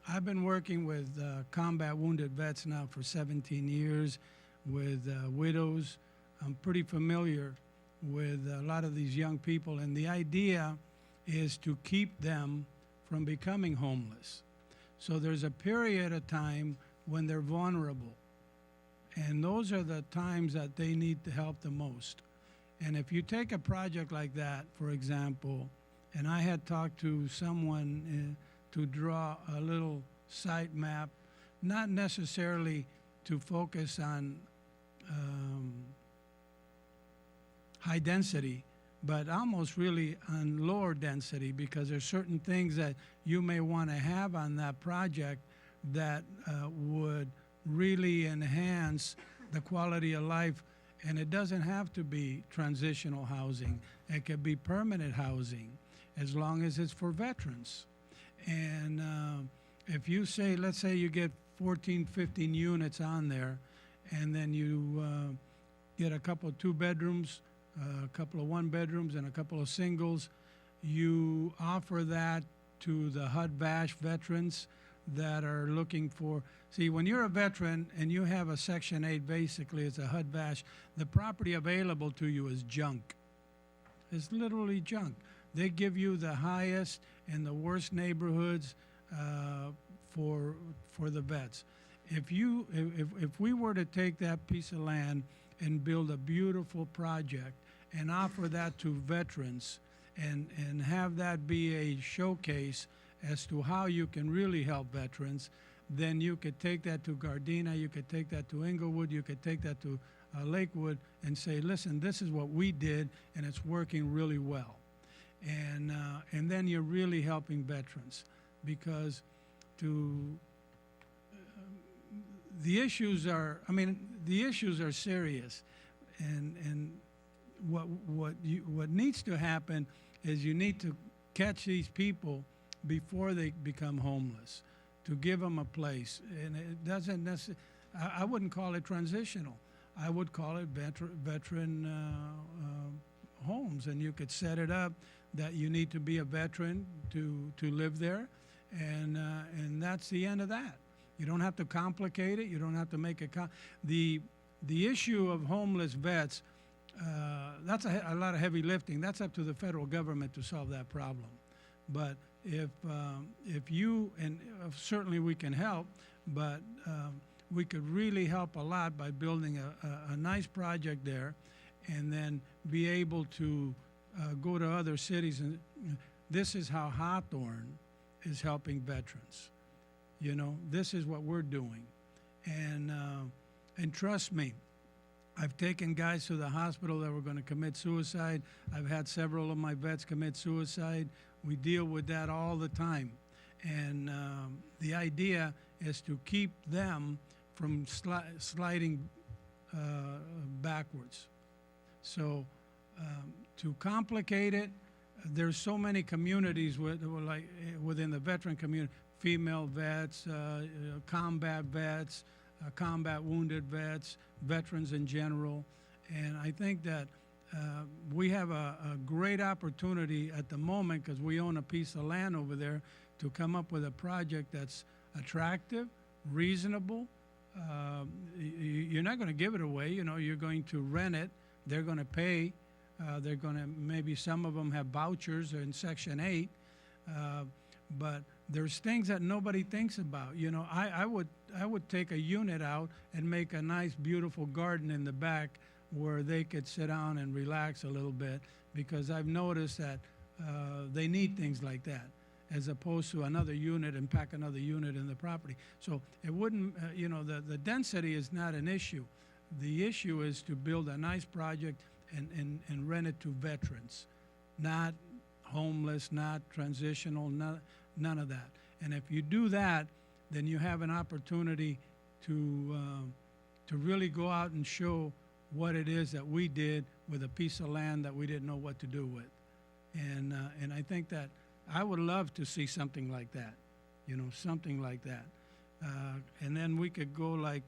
I've been working with combat wounded vets now for 17 years, with widows. I'm pretty familiar with a lot of these young people, and the idea is to keep them from becoming homeless. So there's a period of time when they're vulnerable, and those are the times that they need the help the most. And if you take a project like that, for example, and I had talked to someone to draw a little site map, not necessarily to focus on high density, but almost really on lower density, because there's certain things that you may want to have on that project that would really enhance the quality of life. And it doesn't have to be transitional housing. It could be permanent housing, as long as it's for veterans. And if you say, let's say you get 14, 15 units on there, and then you get a couple of 2 bedrooms, a couple of 1 bedrooms, and a couple of singles, you offer that to the HUD-VASH veterans that are looking for. See, when you're a veteran and you have a Section 8, basically it's a HUD-VASH, the property available to you is junk. It's literally junk. They give you the highest and the worst neighborhoods for the vets. If we were to take that piece of land and build a beautiful project and offer that to veterans and have that be a showcase as to how you can really help veterans, then you could take that to Gardena, you could take that to Inglewood, you could take that to Lakewood and say, listen, this is what we did, and it's working really well. And then you're really helping veterans, because the issues are serious, and what needs to happen is you need to catch these people before they become homeless, to give them a place. And it doesn't necessarily, I wouldn't call it transitional. I would call it veteran homes, and you could set it up that you need to be a veteran to live there, and that's the end of that. You don't have to complicate it. You don't have to make it. The issue of homeless vets, that's a lot of heavy lifting. That's up to the federal government to solve that problem. But if you, and certainly we can help, but we could really help a lot by building a nice project there, and then be able to go to other cities. And this is how Hawthorne is helping veterans. You know, this is what we're doing. And trust me, I've taken guys to the hospital that were going to commit suicide. I've had several of my vets commit suicide. We deal with that all the time. And the idea is to keep them from sliding backwards. So to complicate it, there's so many communities within the veteran community, female vets, combat vets, combat wounded vets, veterans in general. And I think that we have a great opportunity at the moment, because we own a piece of land over there, to come up with a project that's attractive, reasonable. You're not going to give it away. You know, you're going to rent it. They're going to pay. They're going to, maybe some of them have vouchers in Section 8. But there's things that nobody thinks about. You know, I would take a unit out and make a nice, beautiful garden in the back where they could sit down and relax a little bit, because I've noticed that they need things like that, as opposed to another unit and pack another unit in the property. So it wouldn't, the density is not an issue. The issue is to build a nice project and rent it to veterans, not homeless, not transitional, none of that. And if you do that, then you have an opportunity to really go out and show what it is that we did with a piece of land that we didn't know what to do with. And I think that I would love to see something like that, something like that. And then we could go like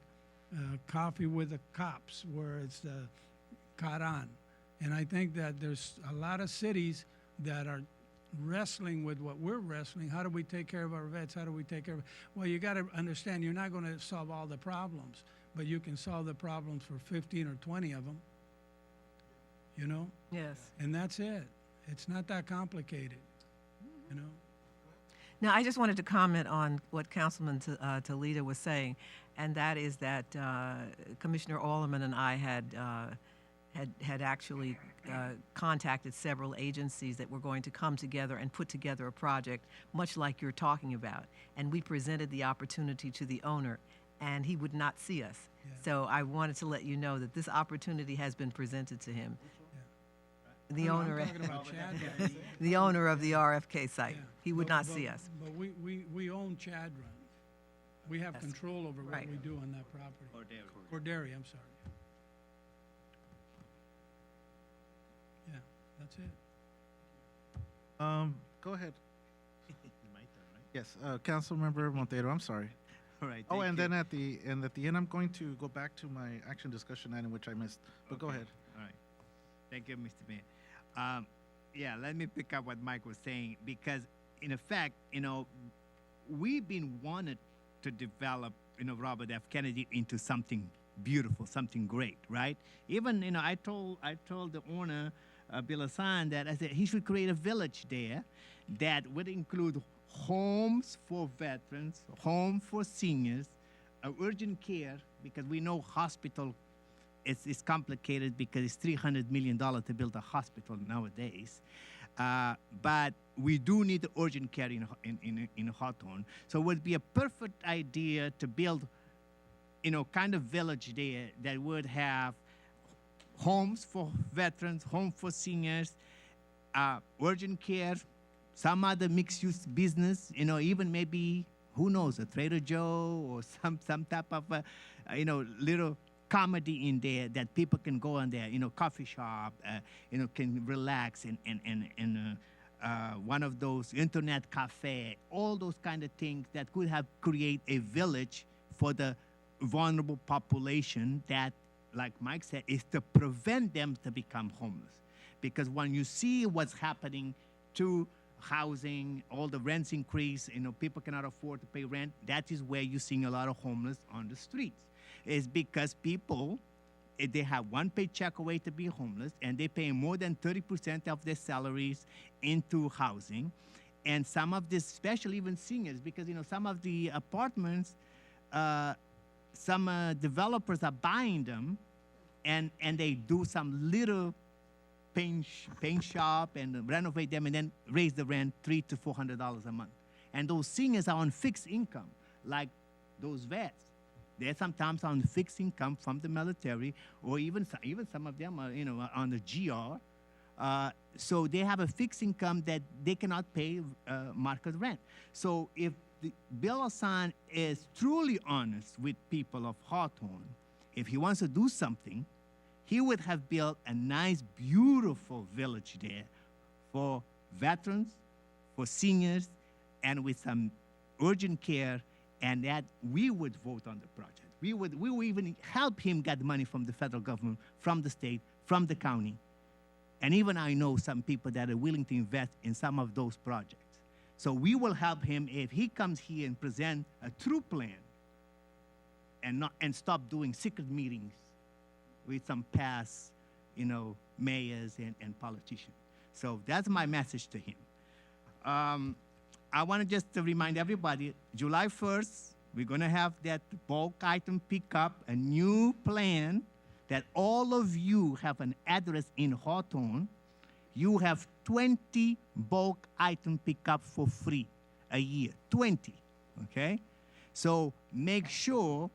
Coffee with the Cops, where it's caught on. And I think that there's a lot of cities that are wrestling with what we're wrestling. How do we take care of our vets? How do we take care of? Well, you got to understand, you're not going to solve all the problems, but you can solve the problems for 15 or 20 of them. Yes. And that's it. It's not that complicated. Now, I just wanted to comment on what Councilman Toledo was saying, and that is that Commissioner Alderman and I had actually contacted several agencies that were going to come together and put together a project much like you're talking about. And we presented the opportunity to the owner, and he would not see us. Yeah. So I wanted to let you know that this opportunity has been presented to him. The I'm owner, talking about Chadron. the owner of the RFK site. Yeah. He would not see us. But we own Chadron. We have Yes. control over what Right. we do on that property. Corderi, I'm sorry. Yeah, that's it. Go ahead. Yes, Councilmember Montero, I'm sorry. All right. Oh, thank and you. then at the end, I'm going to go back to my action discussion item, which I missed. But go Okay. ahead. All right. Thank you, Mr. Mayor. Yeah, let me pick up what Mike was saying, because in effect, we've been wanted to develop, Robert F. Kennedy into something beautiful, something great, right? Even, I told the owner, Bill Hassan, that I said he should create a village there that would include homes for veterans, home for seniors, urgent care, because we know hospital it's complicated because it's $300 million to build a hospital nowadays. But we do need urgent care in Hawthorne. So it would be a perfect idea to build, kind of village there that would have homes for veterans, home for seniors, urgent care, some other mixed-use business, even maybe, who knows, a Trader Joe or some type of, little comedy in there that people can go in there, coffee shop, can relax and one of those internet cafe, all those kind of things that could have create a village for the vulnerable population that, like Mike said, is to prevent them to become homeless. Because when you see what's happening to housing, all the rents increase, people cannot afford to pay rent, that is where you're seeing a lot of homeless on the streets. It's because people, they have one paycheck away to be homeless, and they pay more than 30% of their salaries into housing. And some of this, especially even seniors, because some of the apartments, some developers are buying them, and they do some little paint shop and renovate them, and then raise the rent $300 to $400 a month. And those seniors are on fixed income, like those vets. They're sometimes on fixed income from the military, or even some of them are, on the GR. So they have a fixed income that they cannot pay market rent. So if Bill Hassan is truly honest with people of Hawthorne, if he wants to do something, he would have built a nice, beautiful village there for veterans, for seniors, and with some urgent care, and that we would vote on the project. We would even help him get money from the federal government, from the state, from the county. And even I know some people that are willing to invest in some of those projects. So we will help him if he comes here and present a true plan and stop doing secret meetings with some past, mayors and politicians. So that's my message to him. I want to just remind everybody, July 1st, we're going to have that bulk item pickup, a new plan that all of you have an address in Hawthorne. You have 20 bulk item pickup for free a year, 20, okay? So make sure,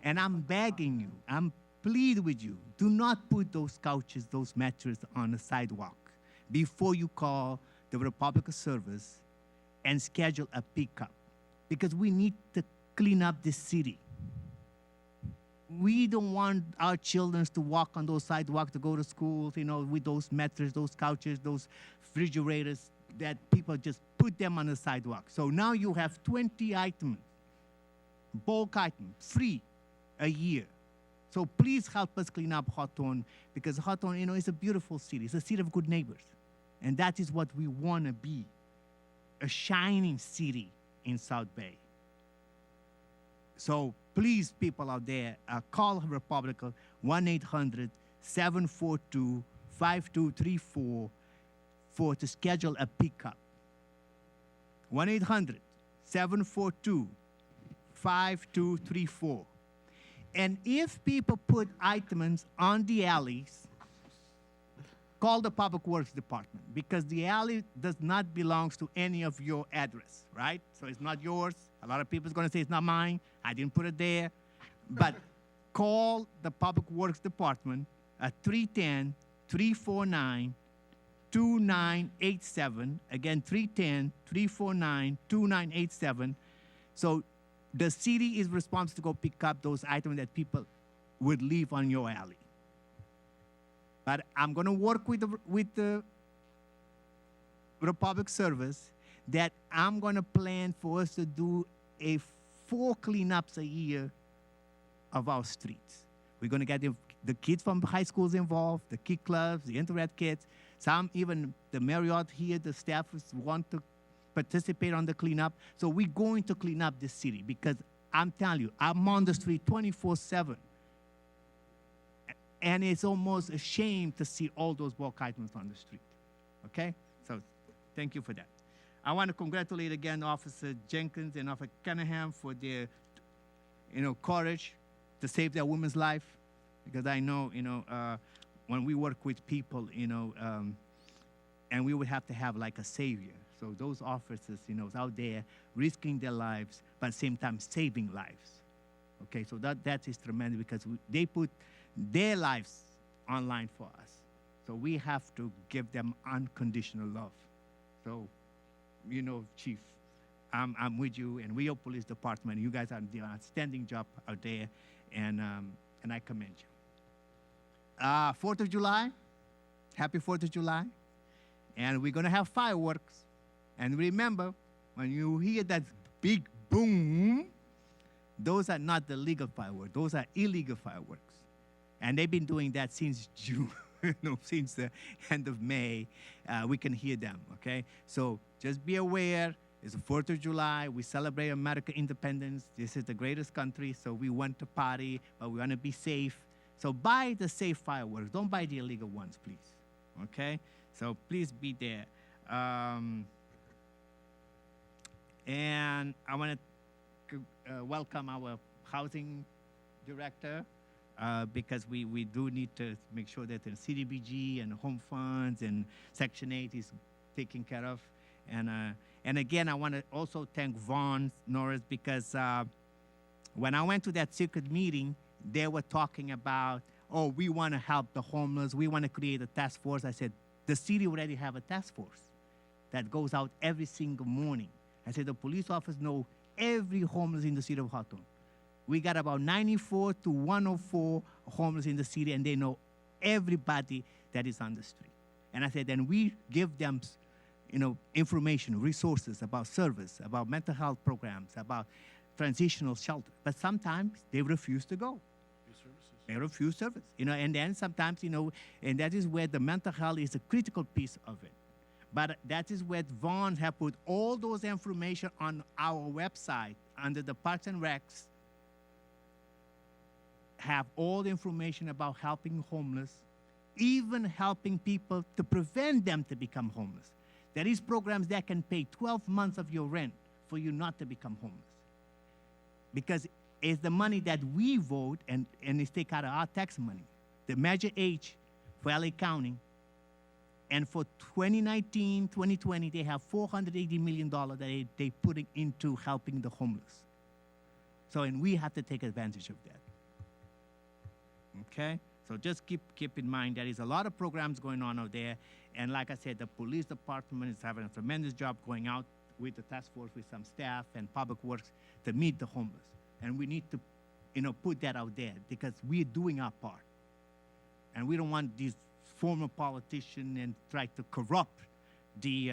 and I'm begging you, I'm plead with you, do not put those couches, those mattresses on the sidewalk before you call the Republic Service and schedule a pickup, because we need to clean up the city. We don't want our children to walk on those sidewalks to go to school, with those mattresses, those couches, those refrigerators that people just put them on the sidewalk. So now you have 20 items, bulk items, free a year. So please help us clean up Hawthorne, because Hawthorne, is a beautiful city. It's a city of good neighbors. And that is what we want to be, a shining city in South Bay. So please, people out there, call Republica 1-800-742-5234 to schedule a pickup. 1-800-742-5234. And if people put items on the alleys, call the Public Works Department, because the alley does not belong to any of your address, right? So it's not yours. A lot of people are going to say it's not mine. I didn't put it there. But call the Public Works Department at 310-349-2987. Again, 310-349-2987. So the city is responsible to go pick up those items that people would leave on your alley. But I'm going to work with the Republic Service that I'm going to plan for us to do 4 cleanups a year of our streets. We're going to get the kids from high schools involved, the kid clubs, the internet kids, some even the Marriott here, the staffers want to participate on the cleanup. So we're going to clean up the city, because I'm telling you, I'm on the street 24/7. And it's almost a shame to see all those bulk items on the street. Okay? So thank you for that. I want to congratulate again Officer Jenkins and Officer Cunningham for their, courage to save that woman's life. Because I know, when we work with people, and we would have to have like a savior. So those officers, you know, out there risking their lives, but at the same time saving lives. Okay, so that is tremendous because they put their lives online for us. So we have to give them unconditional love. So, you know, Chief, I'm with you, and we are Police Department. You guys are doing an outstanding job out there, and I commend you. 4th of July, happy 4th of July. And we're going to have fireworks. And remember, when you hear that big boom, those are not the legal fireworks. Those are illegal fireworks. And they've been doing that since June, since the end of May. We can hear them, okay? So just be aware. It's the 4th of July. We celebrate American independence. This is the greatest country, so we want to party, but we want to be safe. So buy the safe fireworks. Don't buy the illegal ones, please, okay? So please be there. And I want to welcome our housing director because we do need to make sure that the CDBG and home funds and Section 8 is taken care of. And again, I want to also thank Vaughn Norris because when I went to that circuit meeting, they were talking about, oh, we want to help the homeless. We want to create a task force. I said, the city already have a task force that goes out every single morning. I said, the police officers know every homeless in the city of Hawthorne. We got about 94 to 104 homeless in the city, and they know everybody that is on the street. And I said, then we give them, you know, information, resources about service, about mental health programs, about transitional shelter. But sometimes they refuse to go. They refuse service, you know, and then sometimes, you know, and that is where the mental health is a critical piece of it. But that is where Vaughn have put all those information on our website under the Parks and Recs, have all the information about helping homeless, even helping people to prevent them to become homeless. There is programs that can pay 12 months of your rent for you not to become homeless. Because it's the money that we vote and it's taken out of our tax money. The Measure H for LA County, and for 2019, 2020, they have $480 million that they putting into helping the homeless. So, and we have to take advantage of that. Okay? So just keep in mind there is a lot of programs going on out there. And like I said, the police department is having a tremendous job going out with the task force, with some staff and public works to meet the homeless. And we need to, you know, put that out there because we're doing our part. And we don't want these former politicians and try to corrupt the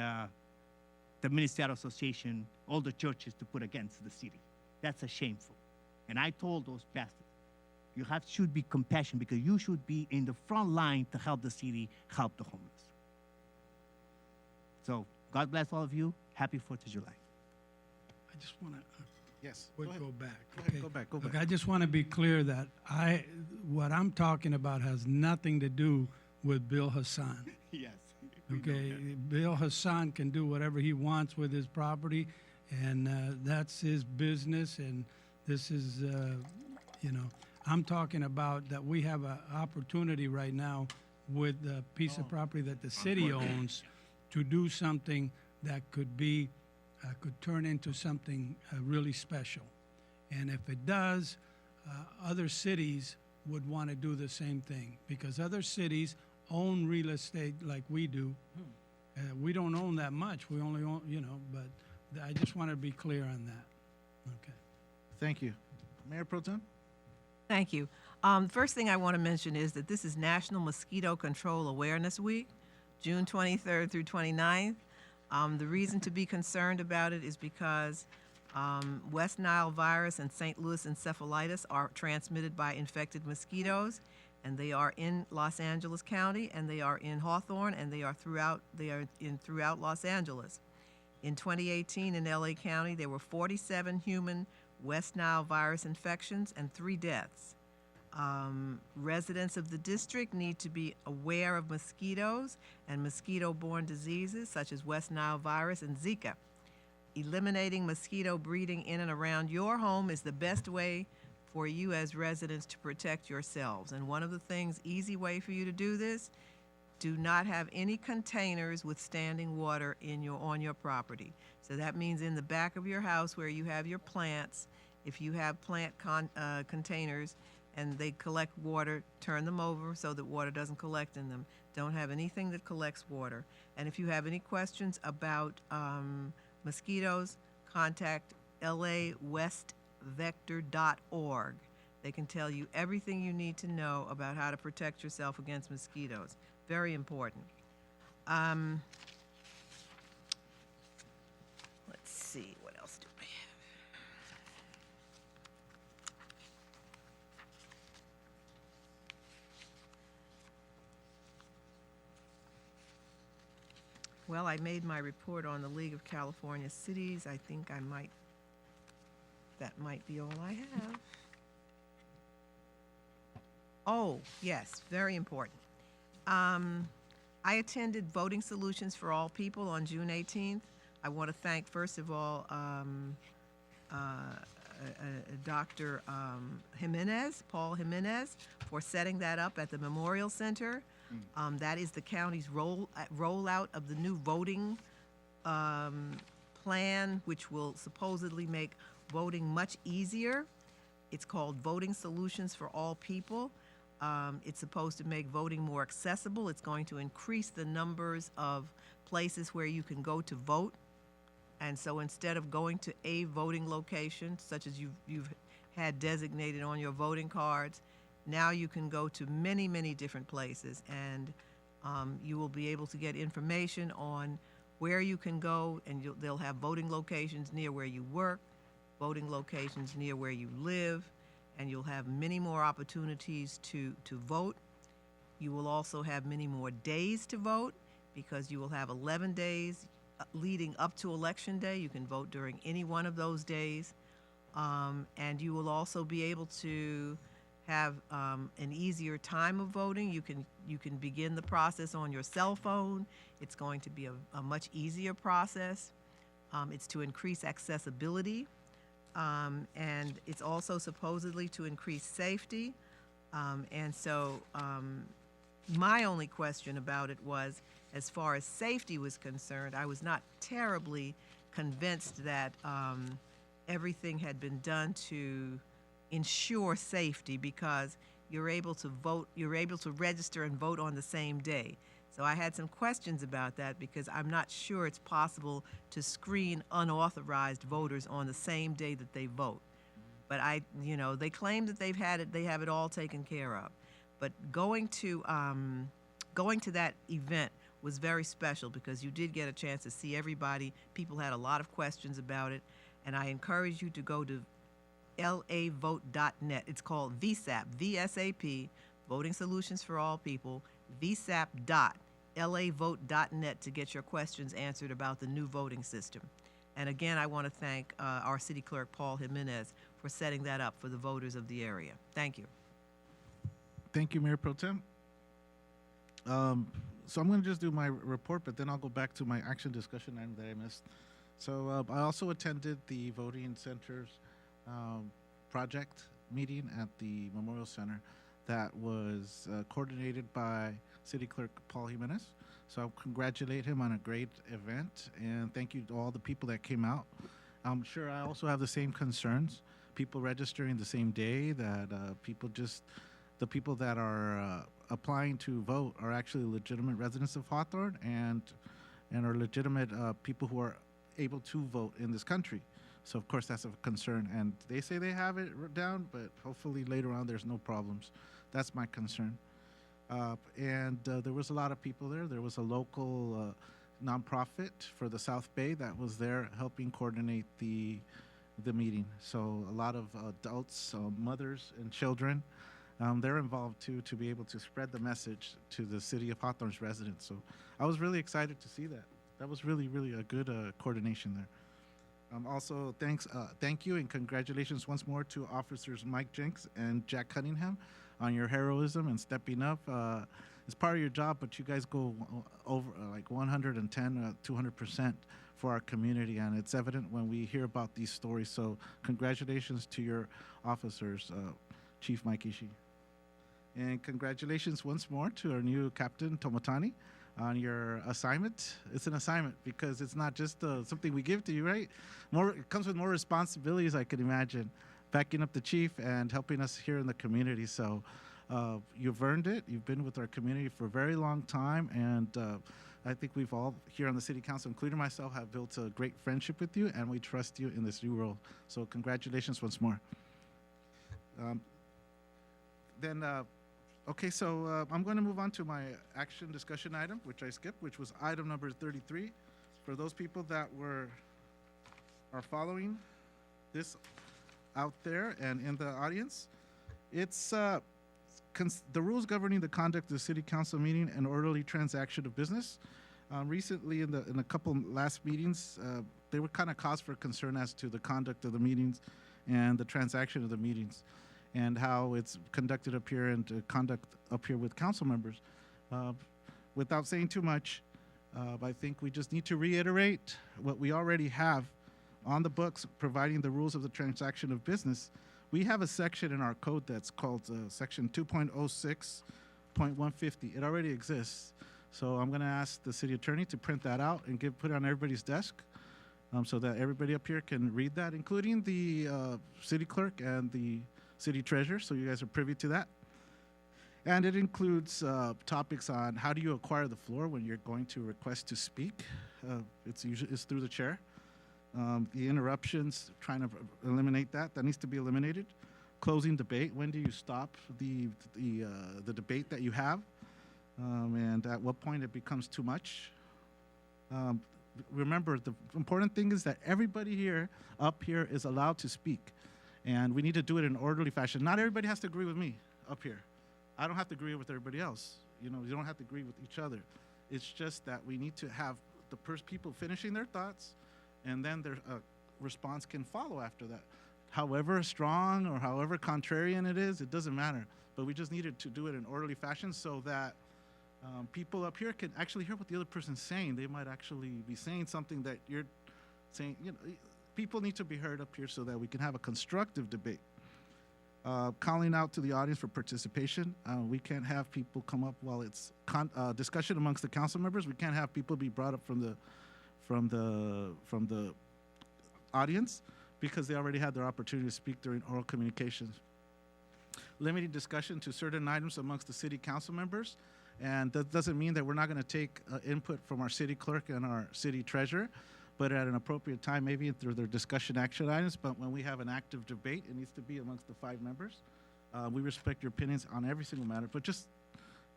ministerial association, all the churches to put against the city. That's a shameful. And I told those pastors, you should be compassionate because you should be in the front line to help the city, help the homeless. So God bless all of you. Happy 4th of July. I just want to Yes. go back. Go ahead, go back, go Look, back. I just want to be clear that what I'm talking about has nothing to do with Bill Hassan. Yes. Okay, Bill Hassan can do whatever he wants with his property, and that's his business, and this is, you know, I'm talking about that we have an opportunity right now with the piece of property that the city owns to do something that could be, could turn into something really special. And if it does, other cities would want to do the same thing because other cities own real estate like we do. We don't own that much. We only own, you know, but I just want to be clear on that. Okay. Thank you. Mayor Pro Tem? Thank you. First thing I want to mention is that this is National Mosquito Control Awareness Week, June 23rd through 29th. The reason to be concerned about it is because West Nile virus and St. Louis encephalitis are transmitted by infected mosquitoes, and they are in Los Angeles County, and they are in Hawthorne, and they are throughout Los Angeles. In 2018 in LA County, there were 47 human West Nile virus infections and 3 deaths. Residents of the district need to be aware of mosquitoes and mosquito-borne diseases such as West Nile virus and Zika. Eliminating mosquito breeding in and around your home is the best way for you as residents to protect yourselves. And one of the things, easy way for you to do this, do not have any containers with standing water on your property. So that means in the back of your house where you have your plants, if you have plant containers and they collect water, turn them over so that water doesn't collect in them. Don't have anything that collects water. And if you have any questions about mosquitoes, contact lawestvector.org. They can tell you everything you need to know about how to protect yourself against mosquitoes. Very important. Let's see, what else do we have? Well, I made my report on the League of California Cities. I think that might be all I have. Oh, yes, very important. I attended Voting Solutions for All People on June 18th. I want to thank, first of all, Dr. Jimenez, Paul Jimenez, for setting that up at the Memorial Center. That is the county's rollout of the new voting plan, which will supposedly make voting much easier. It's called Voting Solutions for All People. It's supposed to make voting more accessible. It's going to increase the numbers of places where you can go to vote. And so instead of going to a voting location, such as you've had designated on your voting cards, now you can go to many, many different places, and you will be able to get information on where you can go, and they'll have voting locations near where you work, voting locations near where you live, and you'll have many more opportunities to vote. You will also have many more days to vote, because you will have 11 days leading up to Election Day. You can vote during any one of those days. And you will also be able to have an easier time of voting. You can begin the process on your cell phone. It's going to be a much easier process. It's to increase accessibility. And it's also supposedly to increase safety. And so my only question about it was, as far as safety was concerned, I was not terribly convinced that everything had been done to ensure safety, because you're able to vote, you're able to register and vote on the same day. So I had some questions about that, because I'm not sure it's possible to screen unauthorized voters on the same day that they vote. But they claim that they have it all taken care of. But going to that event was very special, because you did get a chance to see everybody. People had a lot of questions about it, and I encourage you to go to lavote.net. It's called VSAP, VSAP, Voting Solutions for All People, VSAP.lavote.net, to get your questions answered about the new voting system. And again, I want to thank our City Clerk, Paul Jimenez, for setting that up for the voters of the area. Thank you. Thank you, Mayor Pro Tem. So I'm going to just do my report, but then I'll go back to my action discussion item that I missed. So I also attended the voting centers project meeting at the Memorial Center that was coordinated by City Clerk Paul Jimenez. So I congratulate him on a great event, and thank you to all the people that came out. I'm sure I also have the same concerns. People registering the same day, that the people that are applying to vote are actually legitimate residents of Hawthorne and are legitimate people who are able to vote in this country. So of course that's a concern, and they say they have it down, but hopefully later on there's no problems. That's my concern. And there was a lot of people there. There was a local nonprofit for the South Bay that was there helping coordinate the meeting. So a lot of adults, mothers and children, they're involved too, to be able to spread the message to the city of Hawthorne's residents. So I was really excited to see that. That was really, really a good coordination there. Also, thank you and congratulations once more to Officers Mike Jenks and Jack Cunningham on your heroism and stepping up. It's part of your job, but you guys go over like 110, 200% for our community, and it's evident when we hear about these stories. So congratulations to your officers, Chief Mike Ishii. And congratulations once more to our new captain, Tomotani, on your assignment. It's an assignment because it's not just something we give to you, right? It comes with more responsibilities, I could imagine, backing up the chief and helping us here in the community. So you've earned it. You've been with our community for a very long time, and I think we've all here on the city council, including myself, have built a great friendship with you, and we trust you in this new role. So congratulations once more. Okay, so I'm going to move on to my action discussion item, which I skipped, which was item number 33. For those people that are following this out there and in the audience, it's the rules governing the conduct of the city council meeting and orderly transaction of business. Recently, in a couple last meetings, they were kind of cause for concern as to the conduct of the meetings and the transaction of the meetings, and how it's conducted up here and conduct up here with council members. Without saying too much, I think we just need to reiterate what we already have on the books, providing the rules of the transaction of business. We have a section in our code that's called section 2.06.150. It already exists. So I'm going to ask the city attorney to print that out and put it on everybody's desk, so that everybody up here can read that, including the city clerk and the city treasurer, so you guys are privy to that. And it includes topics on how do you acquire the floor when you're going to request to speak. It's through the chair. The interruptions, trying to eliminate that needs to be eliminated. Closing debate, when do you stop the debate that you have? And at what point it becomes too much. Remember, the important thing is that everybody up here is allowed to speak. And we need to do it in an orderly fashion. Not everybody has to agree with me up here. I don't have to agree with everybody else. You don't have to agree with each other. It's just that we need to have the people finishing their thoughts, and then their response can follow after that. However strong or however contrarian it is, it doesn't matter. But we just needed to do it in an orderly fashion so that people up here can actually hear what the other person's saying. They might actually be saying something that you're saying. People need to be heard up here so that we can have a constructive debate. Calling out to the audience for participation. We can't have people come up while it's discussion amongst the council members. We can't have people be brought up from the audience because they already had their opportunity to speak during oral communications. Limiting discussion to certain items amongst the city council members. And that doesn't mean that we're not going to take input from our city clerk and our city treasurer, but at an appropriate time, maybe through their discussion action items. But when we have an active debate, it needs to be amongst the 5 members. We respect your opinions on every single matter, but it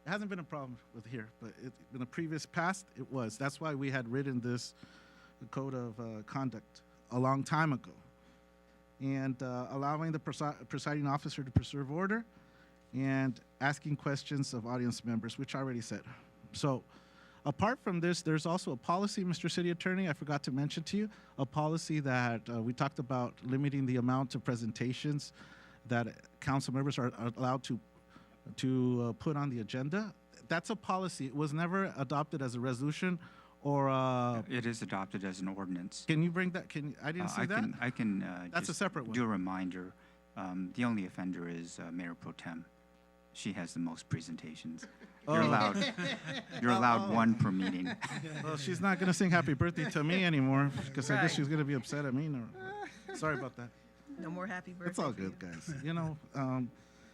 hasn't been a problem with here. But in the previous past, it was. That's why we had written this code of conduct a long time ago. And allowing the presiding officer to preserve order and asking questions of audience members, which I already said. So apart from this, there's also a policy, Mr. City Attorney, I forgot to mention to you, a policy that we talked about limiting the amount of presentations that council members are allowed to put on the agenda. That's a policy. It was never adopted as a resolution or It is adopted as an ordinance. Can you bring that? I didn't see that. I can That's a just separate one. do a reminder. The only offender is Mayor Pro Tem. She has the most presentations. You're allowed one per meeting. Well, she's not going to sing happy birthday to me anymore because I guess she's going to be upset at me. Sorry about that. No more happy birthday. It's all for you. good, guys.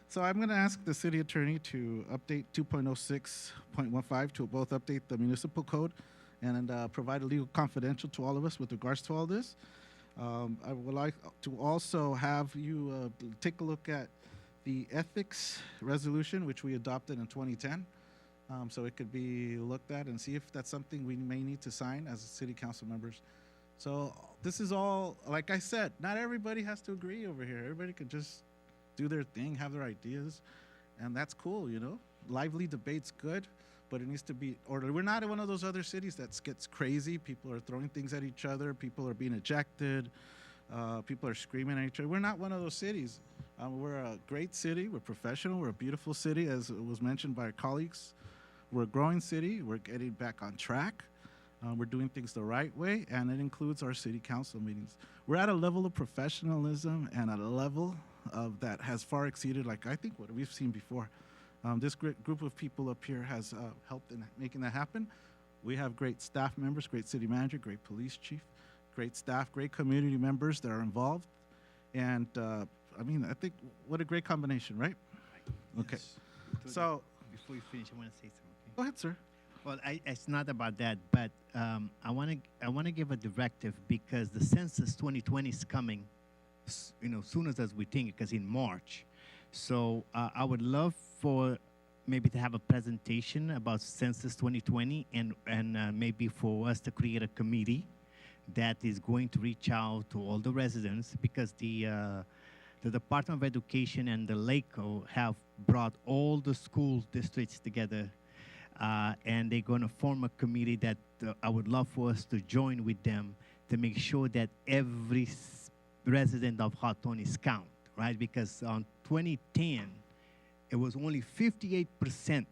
So I'm going to ask the city attorney to update 2.06.15 to both update the municipal code and provide a legal confidential to all of us with regards to all this. I would like to also have you take a look at the ethics resolution, which we adopted in 2010. So it could be looked at and see if that's something we may need to sign as city council members. So this is all, like I said, not everybody has to agree over here. Everybody can just do their thing, have their ideas, and that's cool, Lively debate's good, but it needs to be orderly. We're not in one of those other cities that gets crazy. People are throwing things at each other. People are being ejected. People are screaming at each other. We're not one of those cities. We're a great city. We're professional. We're a beautiful city, as was mentioned by our colleagues. We're a growing city. We're getting back on track. We're doing things the right way, and it includes our city council meetings. We're at a level of professionalism and at a level of that has far exceeded, I think, what we've seen before. This great group of people up here has helped in making that happen. We have great staff members, great city manager, great police chief, great staff, great community members that are involved. And I mean, I think what a great combination, right? Okay. So Before you finish, I want to say something. Okay? go ahead, sir. Well, it's not about that, but I want to give a directive because the census 2020 is coming, soon as we think, because in March. So I would love for maybe to have a presentation about census 2020 and maybe for us to create a committee that is going to reach out to all the residents because the Department of Education and the LACO have brought all the school districts together, and they're going to form a committee that I would love for us to join with them to make sure that every resident of Hawthorne is counted, right? Because on 2010, it was only 58%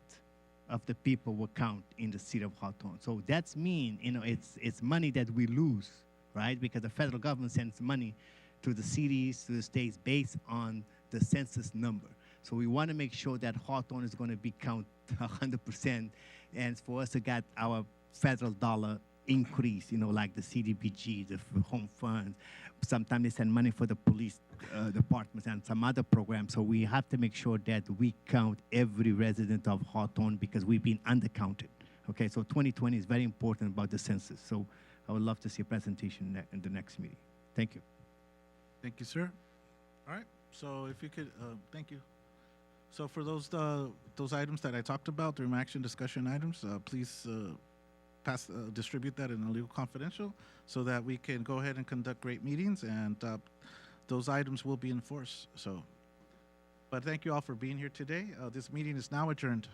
of the people were counted in the city of Hawthorne. So that's mean, it's money that we lose, right? Because the federal government sends money to the cities, to the states, based on the census number. So we want to make sure that Hawthorne is going to be counted 100%, and for us to get our federal dollar increase, like the CDBG, the home fund. Sometimes they send money for the police departments and some other programs. So we have to make sure that we count every resident of Hawthorne because we've been undercounted. Okay, so 2020 is very important about the census. So I would love to see a presentation in the next meeting. Thank you. Thank you, sir. All right. So if you could, thank you. So for those items that I talked about, during action discussion items, please distribute that in a legal confidential so that we can go ahead and conduct great meetings and those items will be enforced. So, but thank you all for being here today. This meeting is now adjourned.